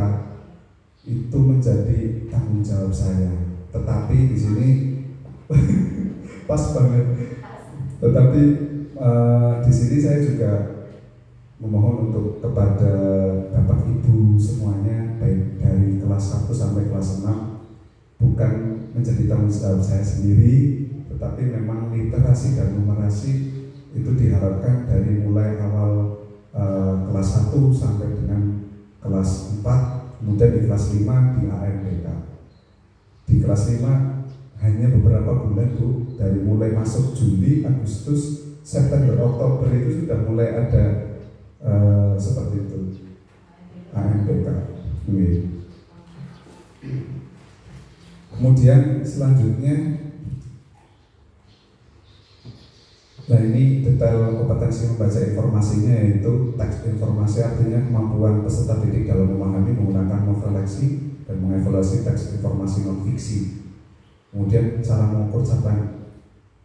itu menjadi tanggung jawab saya. Tetapi di sini pas banget. Tetapi di sini saya juga memohon untuk kepada Bapak Ibu semuanya, baik dari kelas 1 sampai kelas 6, bukan menjadi tanggung jawab saya sendiri, tetapi memang literasi dan numerasi itu diharapkan dari mulai awal kelas 1 sampai dengan kelas 4, kemudian di kelas 5 di AMPK. Di kelas 5 hanya beberapa bulan, Bu, dari mulai masuk Juli, Agustus, September, Oktober itu sudah mulai ada seperti itu AMPK. Kemudian selanjutnya Nah ini detail kompetensi membaca informasinya, yaitu teks informasi, artinya kemampuan peserta didik dalam memahami, menggunakan, merefleksi dan mengevaluasi teks informasi non fiksi. Kemudian cara mengukur capaian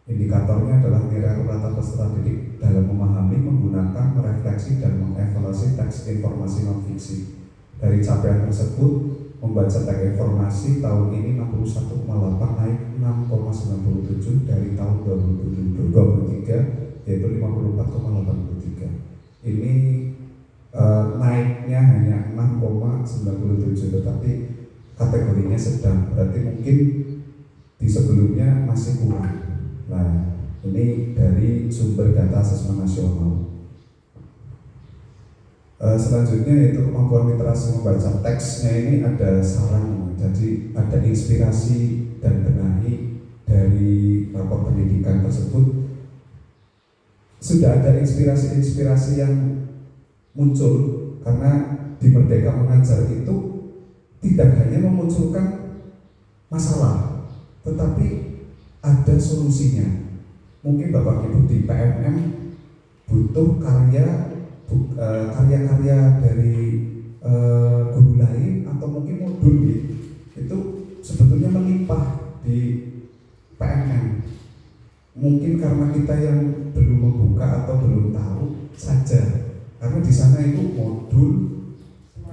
indikatornya adalah nilai rata peserta didik dalam memahami, menggunakan, merefleksi dan mengevaluasi teks informasi non fiksi. Dari capaian tersebut, membaca teks informasi tahun ini 61,8 naik 6,97 dari tahun 2023 yaitu 54,83. Ini naiknya hanya 6,97, tetapi kategorinya sedang, berarti mungkin di sebelumnya masih kurang. Nah, ini dari sumber data asesmen nasional. Selanjutnya yaitu kemampuan literasi membaca teksnya. Ini ada saran, jadi ada inspirasi dan benahi dari rapor pendidikan tersebut. Sudah ada inspirasi-inspirasi yang muncul karena di Merdeka Mengajar itu tidak hanya memunculkan masalah, tetapi ada solusinya. Mungkin Bapak Ibu di PMM butuh karya-karya dari guru lain atau mungkin modul itu sebetulnya melimpah di PMM. Mungkin karena kita yang belum membuka atau belum tahu saja, karena di sana itu modul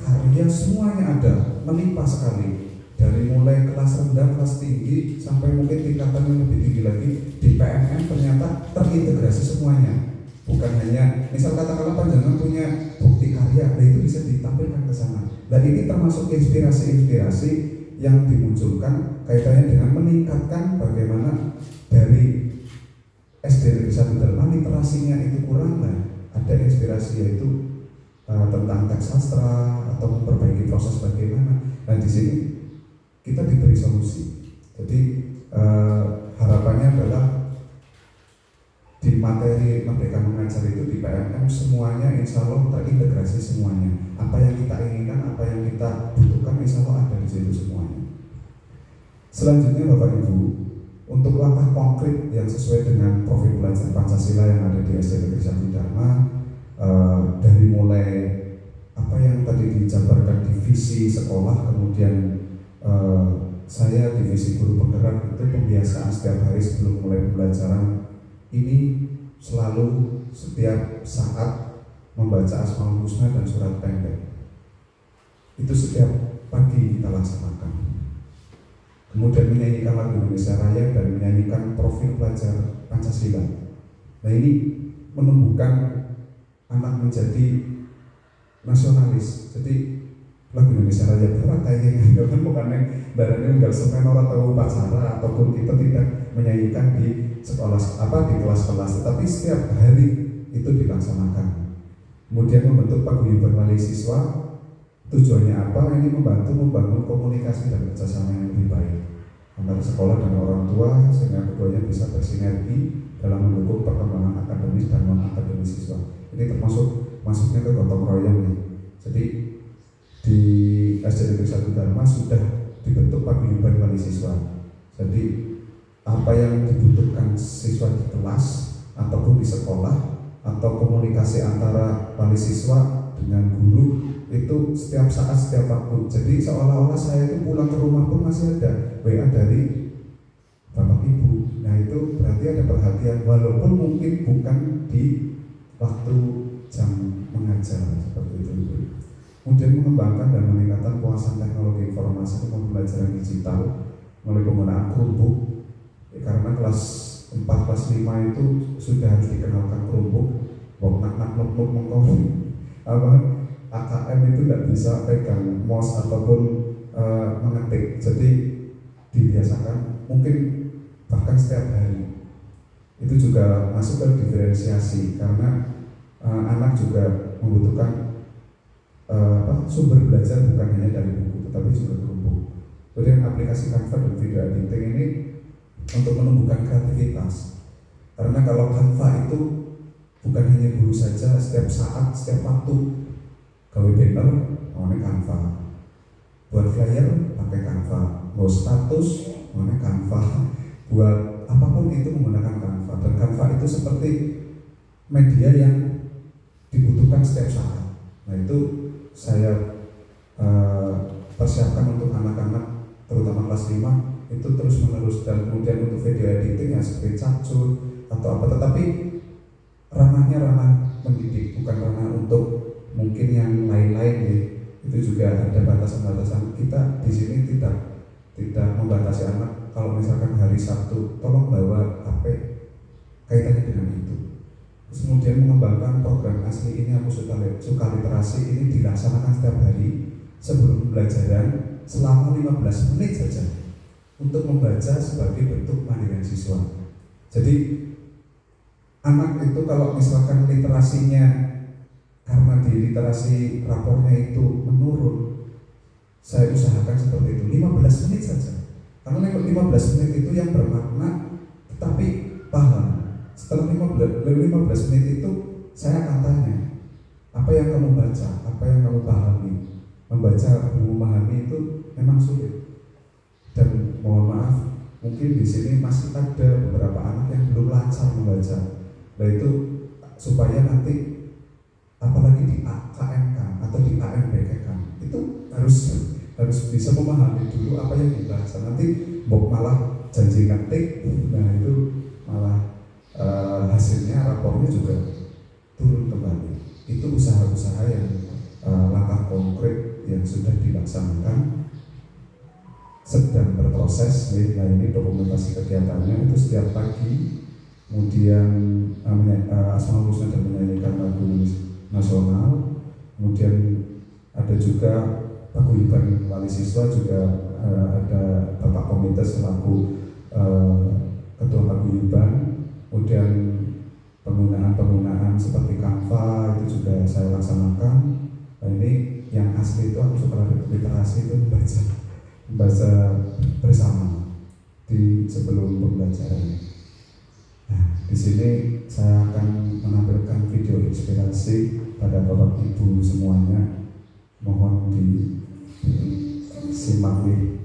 karya semuanya ada, melimpah sekali. Dari mulai kelas rendah, kelas tinggi, sampai mungkin tingkatan yang lebih tinggi lagi di PMM ternyata terintegrasi semuanya. Bukan hanya, misal katakanlah panjangan punya bukti karya, nah itu bisa ditampilkan ke sana. Dan ini termasuk inspirasi-inspirasi yang dimunculkan kaitannya dengan meningkatkan bagaimana dari SD Negeri 1 Dharma literasinya itu kurang. Nah, ada inspirasi yaitu tentang teks sastra atau memperbaiki proses bagaimana. Nah, di sini kita diberi solusi. Jadi harapannya adalah di materi Merdeka Mengajar itu di PMM semuanya insya Allah terintegrasi semuanya. Apa yang kita inginkan, apa yang kita butuhkan insya Allah ada di situ semuanya. Selanjutnya Bapak Ibu, untuk langkah konkret yang sesuai dengan profil belajar Pancasila yang ada di SD Negeri 1 Dharma, dari mulai apa yang tadi dijabarkan di visi sekolah, kemudian saya divisi guru penggerak itu pembiasaan setiap hari sebelum mulai pembelajaran ini selalu setiap saat membaca Asmaul Husna dan surat pendek. Itu setiap pagi kita laksanakan. Kemudian menyanyikan lagu Indonesia Raya dan menyanyikan profil pelajar Pancasila. Nah ini menumbuhkan anak menjadi nasionalis. Jadi lagu Indonesia Raya berat kayaknya, kan bukannya barangnya nggak semen orang tahu upacara ataupun kita tidak menyanyikan di sekolah di kelas-kelas, tetapi setiap hari itu dilaksanakan. Kemudian membentuk paguyuban wali siswa. Tujuannya apa? Ini membantu membangun komunikasi dan kerjasama yang lebih baik antara sekolah dan orang tua sehingga keduanya bisa bersinergi dalam mendukung perkembangan akademis dan non akademis siswa. Ini termasuk masuknya ke gotong royong nih. Jadi di SD Negeri 1 Dharma sudah dibentuk paguyuban wali siswa. Jadi apa yang dibutuhkan siswa di kelas ataupun di sekolah atau komunikasi antara wali siswa dengan guru itu setiap saat, setiap waktu. Jadi seolah-olah saya itu pulang ke rumah pun masih ada WA dari Bapak Ibu. Nah itu berarti ada perhatian walaupun mungkin bukan di waktu jam mengajar seperti itu. Kemudian mengembangkan dan meningkatkan penguasaan teknologi informasi dan pembelajaran digital melalui penggunaan Chromebook. Karena kelas 4, kelas 5 itu sudah harus dikenalkan Chromebook. Nak AKM itu tidak bisa pegang mouse ataupun mengetik. Jadi dibiasakan mungkin bahkan setiap hari. Itu juga masuk ke diferensiasi karena anak juga membutuhkan sumber belajar bukan hanya dari buku tetapi juga Chromebook. Kemudian aplikasi Canva dan video editing ini untuk menumbuhkan kreativitas. Karena kalau Canva itu bukan hanya guru saja, setiap saat, setiap waktu. Kalau banner, pakai Canva. Buat flyer, pakai Canva. Buat status, pakai Canva. Buat apapun itu menggunakan Canva, dan Canva itu seperti media yang dibutuhkan setiap saat. Nah itu saya persiapkan untuk anak-anak terutama kelas 5 itu terus menerus, dan kemudian untuk video editing ya seperti capcut atau apa, tetapi ranahnya ranah mendidik, bukan ranah untuk mungkin yang lain-lain ya. Itu juga ada batasan-batasan. Kita di sini tidak membatasi anak kalau misalkan hari Sabtu tolong bawa HP, kaitannya dengan itu. Terus kemudian mengembangkan program asli ini aku suka literasi ini dilaksanakan setiap hari sebelum pembelajaran selama 15 menit saja untuk membaca sebagai bentuk mandirian siswa. Jadi anak itu kalau misalkan literasinya karena di literasi rapornya itu menurun, saya usahakan seperti itu 15 menit saja. Karena 15 menit itu yang bermakna tetapi paham. Setelah 15 menit itu saya akan tanya, apa yang kamu baca, apa yang kamu pahami. Membaca, memahami itu memang sulit. Dan mohon maaf, mungkin di sini masih ada beberapa anak yang belum lancar membaca. Nah itu supaya nanti apalagi di KMK atau di AMBK itu harus bisa memahami dulu apa yang dibaca. Nanti malah janji ngetik, nah itu malah hasilnya rapornya juga turun kembali. Itu usaha-usaha yang langkah konkret yang sudah dilaksanakan, sedang berproses. Nah ini dokumentasi kegiatannya itu setiap pagi, kemudian Asmaul Husna dan menyanyikan lagu nasional, kemudian ada juga paguyuban wali siswa, juga ada Bapak Komite selaku Ketua Paguyuban, kemudian penggunaan seperti Canva itu juga saya laksanakan. Nah ini yang asli itu aku suka literasi itu membaca bersama di sebelum pembelajaran. Nah, di sini saya akan menampilkan video inspirasi pada Bapak Ibu semuanya. Mohon disimak nih.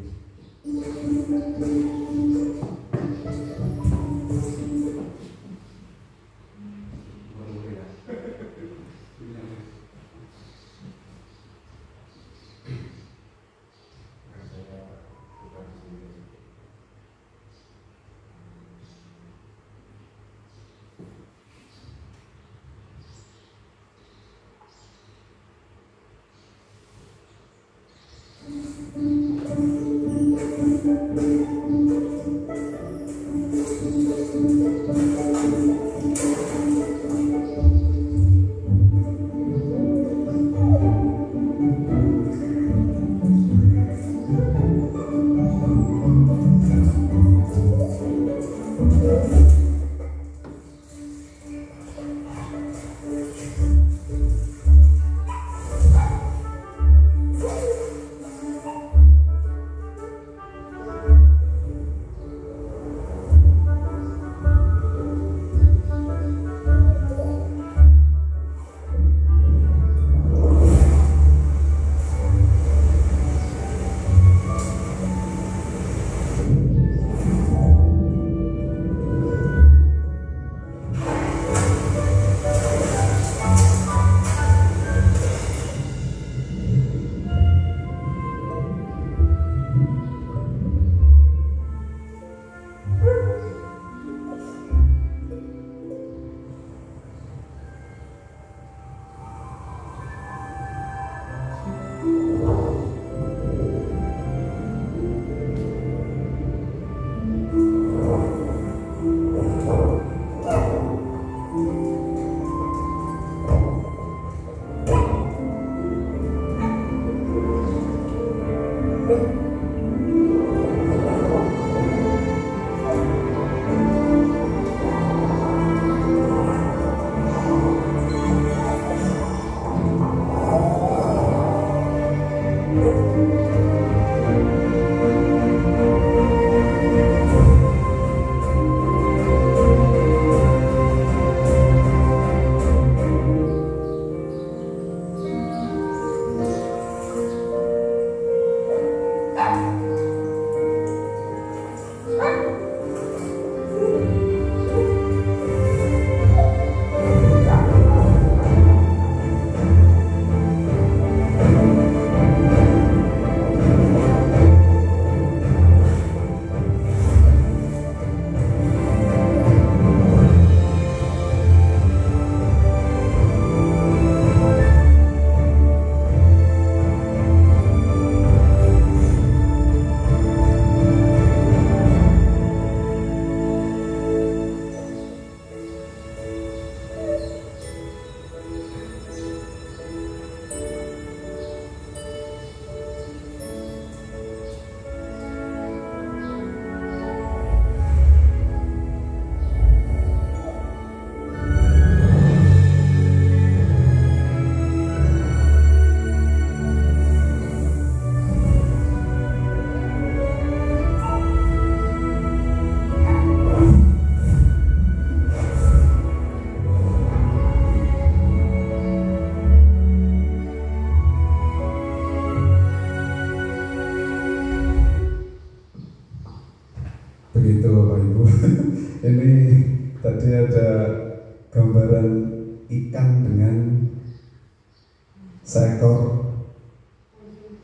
seekor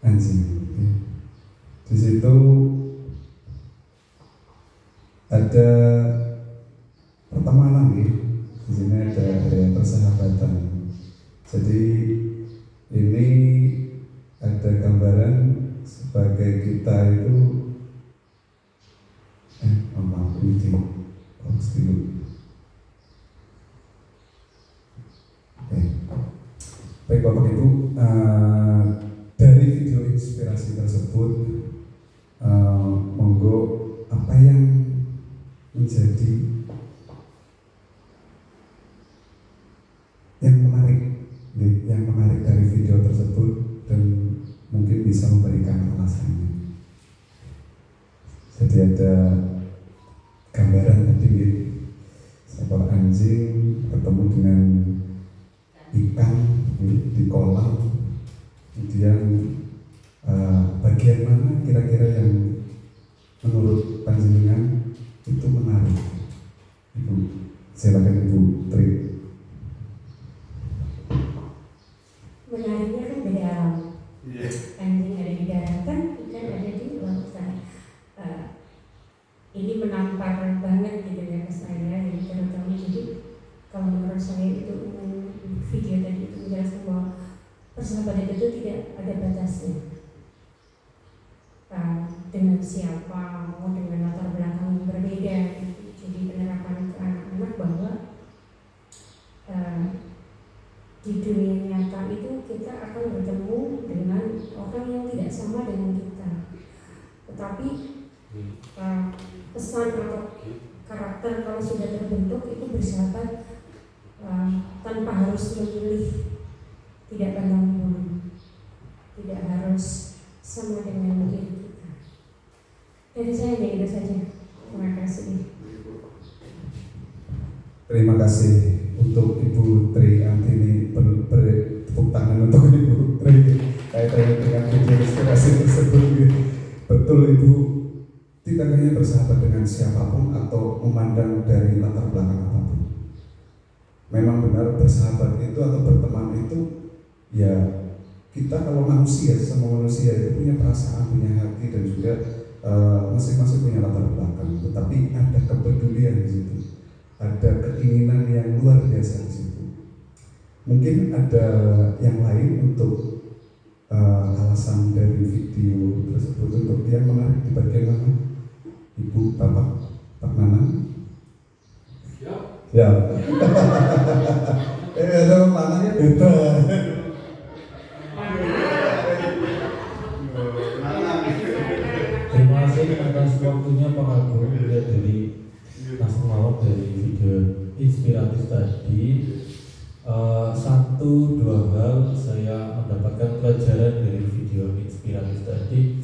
anjing. Di situ ada pertemanan ya. Di sini ada persahabatan. Jadi ini ada gambaran sebagai kita itu maaf ini dulu. Oke. Baik Bapak Ibu, dari video inspirasi tersebut monggo apa yang menjadi yang menarik dari video tersebut dan mungkin bisa memberikan alasannya. Jadi ada gambaran tadi seekor anjing bertemu dengan ikan di kolam, kemudian bagian mana kira-kira yang menurut panjenengan itu menarik? Ibu, silakan Ibu Tri. Menariknya kan beda alam. Anjing ada di daratan, ikan ada di lautan. Ini menampar banget gitu ya ke saya, jadi terutama jadi kalau menurut saya itu video tadi itu menjelaskan bahwa persahabatan itu tidak ada batasnya. Dengan siapa, mau dengan latar belakang yang berbeda. Jadi penerapan ke anak-anak bahwa di dunia nyata itu kita akan bertemu dengan orang yang tidak sama dengan kita. Tetapi pesan atau karakter kalau sudah terbentuk itu bersahabat tanpa harus memilih, tidak pandang bulu, tidak harus sama dengan mungkin kita. Dari saya itu saja. Terima kasih. Terima kasih untuk Ibu Tri Antini, tepuk tangan untuk Ibu Tri kaitannya dengan video inspirasi tersebut. Betul Ibu, tidak hanya bersahabat dengan siapapun atau memandang dari latar belakang apapun. Memang benar bersahabat itu atau berteman itu ya kita kalau manusia, sama manusia itu punya perasaan, punya hati dan juga masing-masing punya latar belakang. Tetapi ada kepedulian di situ. Ada keinginan yang luar biasa di situ. Mungkin ada yang lain untuk alasan dari video tersebut untuk yang menarik di bagian mana? Ibu, Bapak, Pak Nanang? Ya. Ada mananya beda. Terima kasih atas waktunya Pak Agung dari langsung mawar dari video inspiratif tadi. Satu dua hal saya mendapatkan pelajaran dari video inspiratif tadi.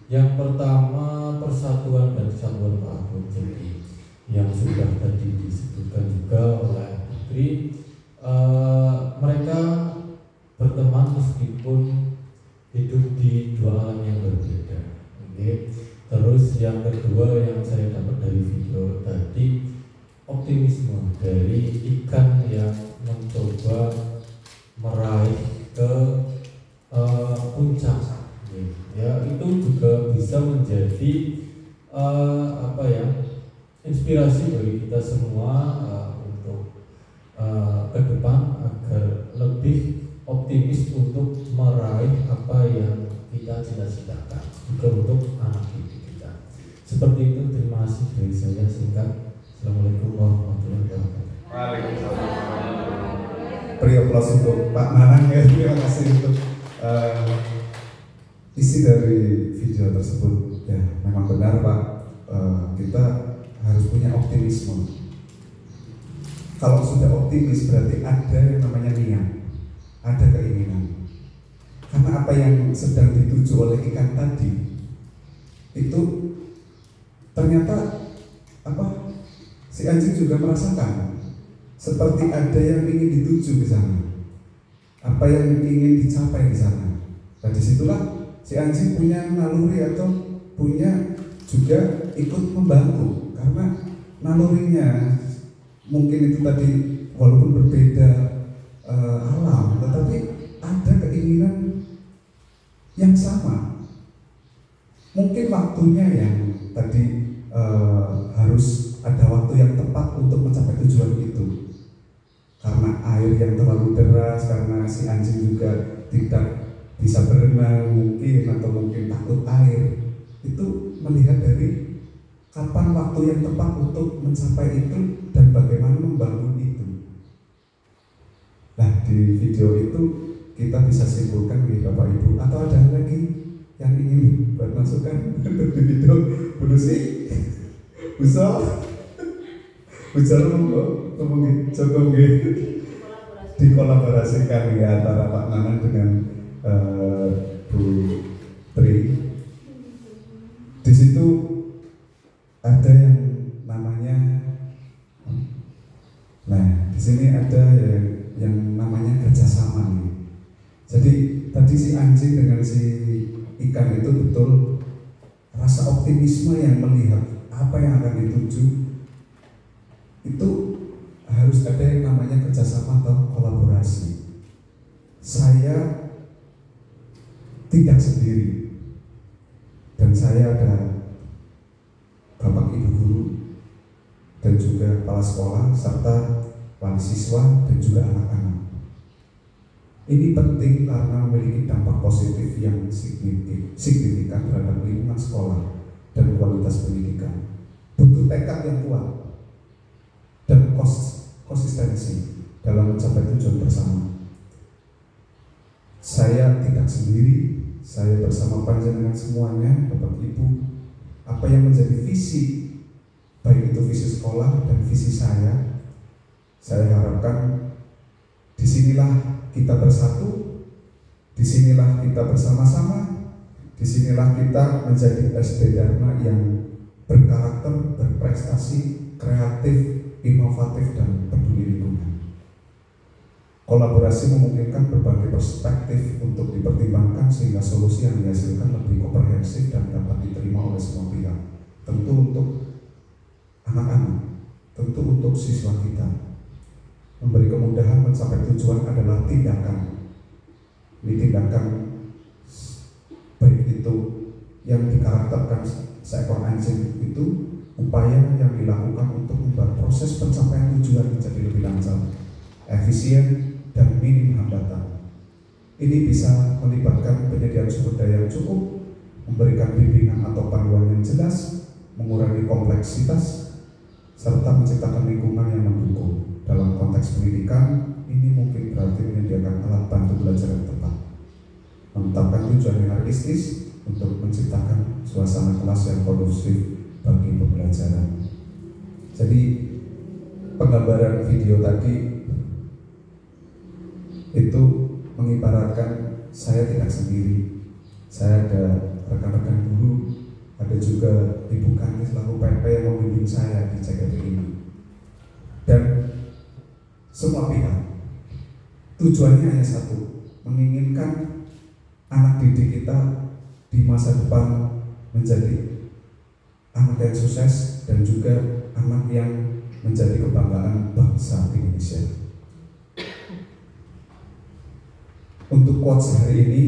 Yang pertama, persatuan dan kesatuan Pak Agung. Jadi yang sudah tadi disebutkan juga oleh Putri, mereka berteman meskipun hidup di dua alam yang berbeda. Okay. Terus yang kedua yang saya dapat dari video tadi, optimisme dari ikan yang mencoba meraih ke puncak. Ya, itu juga bisa menjadi inspirasi bagi kita semua untuk ke depan agar lebih optimis untuk meraih apa yang kita cita-citakan juga untuk anak didik kita. Seperti itu, terima kasih dari saya singkat. Assalamualaikum warahmatullahi wabarakatuh. Waalaikumsalam. Beri aplaus untuk Pak Nanang ya. Terima kasih untuk isi dari video tersebut. Ya, memang benar Pak. Kita harus punya optimisme. Kalau sudah optimis berarti ada yang namanya niat, ada keinginan. Karena apa yang sedang dituju oleh ikan tadi itu ternyata si anjing juga merasakan seperti ada yang ingin dituju ke sana, apa yang ingin dicapai di sana. Dan disitulah si anjing punya naluri atau punya juga ikut membantu karena nalurinya mungkin itu tadi walaupun berbeda alam, tetapi ada keinginan mungkin waktunya yang tadi harus ada waktu yang tepat untuk mencapai tujuan itu. Karena air yang terlalu deras, karena si anjing juga tidak bisa berenang mungkin, atau mungkin takut air. Itu melihat dari kapan waktu yang tepat untuk mencapai itu dan bagaimana membangun itu. Nah, di video itu kita bisa simpulkan nih Bapak Ibu, atau ada lagi yang ingin buat masukan untuk di video Bu Lucy, Bu Sol, Bu Jarum, ngomongin Joko dikolaborasikan ya antara Pak Nanan dengan Bu Tri. Di situ ada yang namanya, nah di sini ada yang namanya kerjasama nih. Jadi tadi si anjing dengan si ikan itu betul rasa optimisme yang melihat apa yang akan dituju itu harus ada yang namanya kerjasama atau kolaborasi. Saya tidak sendiri dan saya ada bapak ibu guru dan juga kepala sekolah serta wali siswa dan juga anak-anak. Ini penting karena memiliki dampak positif yang signifikan terhadap lingkungan sekolah dan kualitas pendidikan. Butuh tekad yang kuat dan konsistensi dalam mencapai tujuan bersama. Saya tidak sendiri, saya bersama panjenengan semuanya, Bapak Ibu. Apa yang menjadi visi, baik itu visi sekolah dan visi saya harapkan disinilah kita bersatu, disinilah kita bersama-sama, disinilah kita menjadi SD Dharma yang berkarakter, berprestasi, kreatif, inovatif, dan peduli lingkungan. Kolaborasi memungkinkan berbagai perspektif untuk dipertimbangkan sehingga solusi yang dihasilkan lebih komprehensif dan dapat diterima oleh semua pihak. Tentu untuk anak-anak, tentu untuk siswa kita. Memberi kemudahan mencapai tujuan adalah tindakan. Ini tindakan baik itu yang dikarakterkan seekor anjing itu upaya yang dilakukan untuk membuat proses pencapaian tujuan menjadi lebih lancar, efisien, dan minim hambatan. Ini bisa melibatkan penyediaan sumber daya yang cukup, memberikan bimbingan atau panduan yang jelas, mengurangi kompleksitas, serta menciptakan lingkungan yang mendukung. Dalam konteks pendidikan, ini mungkin berarti menyediakan alat bantu belajar yang tepat, menetapkan tujuan yang realistis untuk menciptakan suasana kelas yang kondusif bagi pembelajaran. Jadi penggambaran video tadi itu mengibaratkan saya tidak sendiri. Saya ada rekan-rekan guru, ada juga ibu kantis lalu PP yang membimbing saya di CKD ini. Dan semua pihak tujuannya hanya satu, menginginkan anak didik kita di masa depan menjadi anak yang sukses dan juga anak yang menjadi kebanggaan bangsa Indonesia. Untuk quotes hari ini,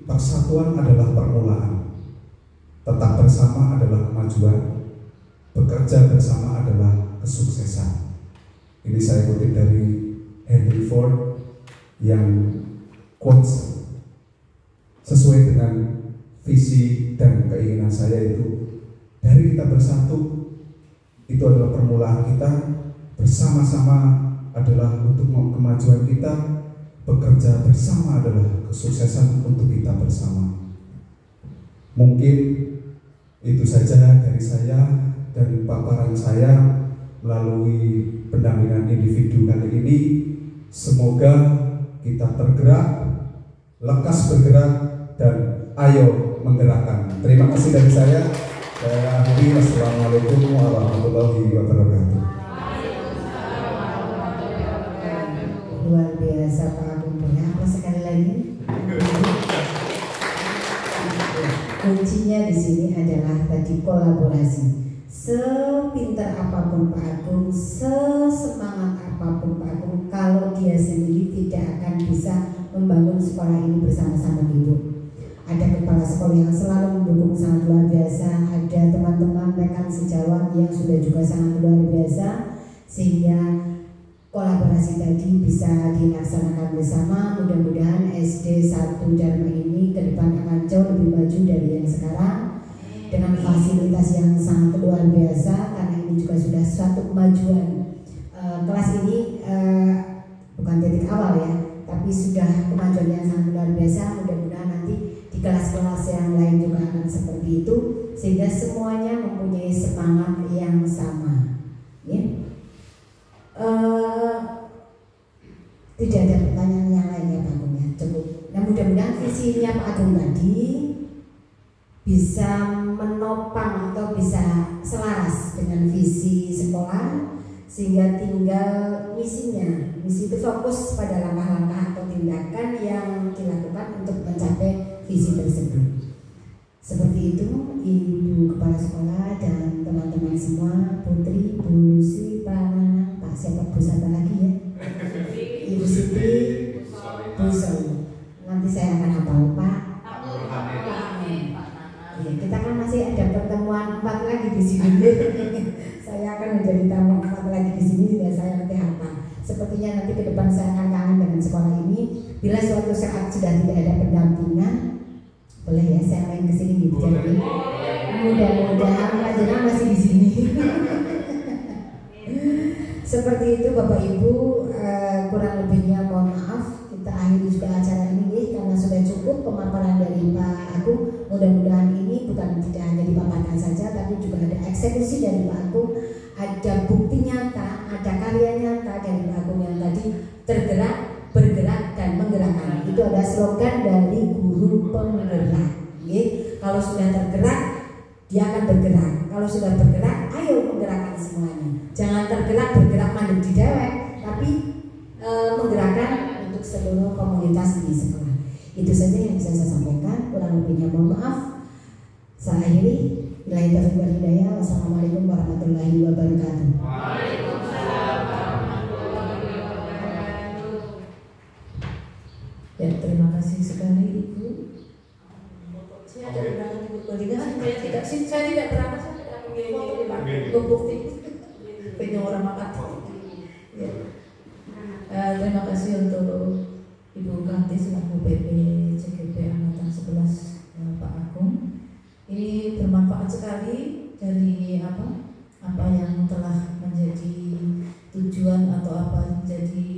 persatuan adalah permulaan, tetap bersama adalah kemajuan, bekerja bersama adalah kesuksesan. Ini saya kutip dari Henry Ford yang quotes sesuai dengan visi dan keinginan saya itu, dari kita bersatu itu adalah permulaan kita, bersama-sama adalah untuk kemajuan kita, bekerja bersama adalah kesuksesan untuk kita bersama. Mungkin itu saja dari saya dan paparan saya melalui pendampingan individu kali ini. Semoga kita tergerak, lekas bergerak, dan ayo menggerakkan. Terima kasih dari saya. Saya akhiri. Wassalamualaikum warahmatullahi wabarakatuh. Luar biasa Pak Agung, apa sekali lagi? Kuncinya di sini adalah tadi kolaborasi. Sepintar apapun Pak Agung, sesemangat apapun Pak Agung, kalau dia sendiri tidak akan bisa membangun sekolah ini bersama-sama Ibu. ada kepala sekolah yang selalu mendukung sangat luar biasa, ada teman-teman rekan sejawat yang sudah juga sangat luar biasa, sehingga kolaborasi tadi bisa dilaksanakan bersama. Mudah-mudahan SD 1 Dharma ini ke depan akan jauh lebih maju dari yang sekarang dengan fasilitas yang sangat luar biasa, karena ini juga sudah suatu kemajuan. Kelas ini bukan titik awal ya, tapi sudah kemajuan yang sangat luar biasa. Mudah-mudahan nanti di kelas-kelas yang lain juga akan seperti itu, sehingga semuanya mempunyai semangat yang sama ya. Tidak ada pertanyaan yang lain ya Pak Agung ya, cukup. Nah mudah-mudahan visinya Pak Agung tadi bisa menopang atau bisa selaras dengan visi sekolah, sehingga tinggal misinya. Misi itu fokus pada langkah-langkah atau tindakan yang dilakukan untuk mencapai visi tersebut. Seperti itu Ibu Kepala Sekolah dan teman-teman semua, Putri, Bu Lucy, Pak Nana, Pak siapa Bu siapa lagi ya? Ibu Siti, Bu Soli. Nanti saya akan hafal Pak. Ya, kita kan masih ada pertemuan 4 lagi di sini. Saya akan menjadi tamu 4 lagi di sini, sehingga saya nanti hafal. Sepertinya nanti ke depan saya akan kangen dengan sekolah ini. Bila suatu saat sudah tidak ada pendampingan, boleh ya saya main ke sini gitu. Jadi mudah-mudahan Pak Jena masih di sini. Seperti itu Bapak Ibu, kurang lebihnya mohon maaf. Kita akhiri juga acara ini karena sudah cukup pemaparan dari Pak Agung. Mudah-mudahan ini bukan tidak hanya dipaparkan saja, tapi juga ada eksekusi dari Pak Agung, ada bukti nyata, ada karya nyata dari Pak Agung yang tadi tergerak, bergerak dan menggerakkan. Itu ada slogan dari guru penggerak. Kalau sudah tergerak, dia akan bergerak. Kalau sudah bergerak, ayo menggerakkan semuanya. Jangan tergerak bergerak mandek di dewek, tapi menggerakkan untuk seluruh komunitas di sekolah. Itu saja yang bisa saya sampaikan. Kurang lebihnya mohon maaf. Saya akhiri. Billahi taufiq wal hidayah. Wassalamualaikum warahmatullahi wabarakatuh. Waalaikumsalam warahmatullahi wabarakatuh. Ya, terima kasih sekali Ibu. Saya ada undangan Ibu Kolika. Saya tidak berangkat, saya tidak foto Pak. Bukti. Pengen orang makan. Ya. Terima kasih untuk Ibu Kanti selaku PP CGP Angkatan 11 Pak Agung. Ini bermanfaat sekali dari apa yang telah menjadi tujuan atau apa menjadi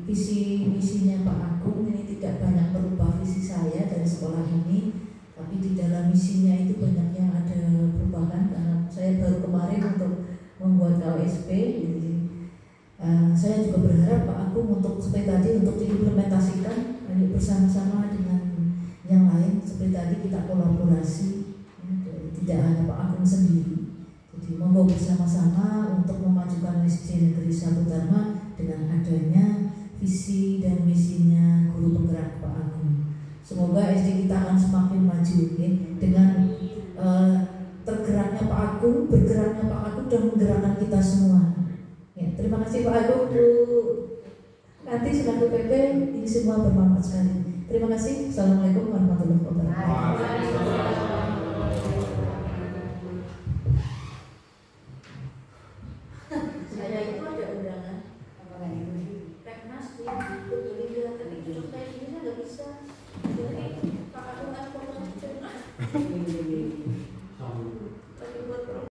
visi misinya Pak Agung. Ini tidak banyak merubah visi saya dari sekolah ini, tapi di dalam misinya itu banyak yang ada perubahan karena saya baru kemarin untuk membuat KWSP. Jadi saya juga berharap Pak Agung untuk seperti tadi untuk diimplementasikan bersama-sama dengan yang lain. Seperti tadi kita kolaborasi, tidak hanya Pak Agung sendiri. Jadi monggo bersama-sama untuk memajukan SD Negeri 1 Dharma dengan adanya visi dan misinya guru penggerak Pak Agung. Semoga SD kita akan semakin maju dengan tergeraknya Pak Agung, bergeraknya Pak Agung dan menggerakkan kita semua. Ya, terima kasih Pak Agung, Bu Nanti selaku PP, ini semua bermanfaat sekali. Terima kasih. Assalamualaikum warahmatullahi wabarakatuh. Saya itu ada undangan. Teknas di Liga, tapi duduk kayak gini saya nggak bisa. Jadi Pak Agung kan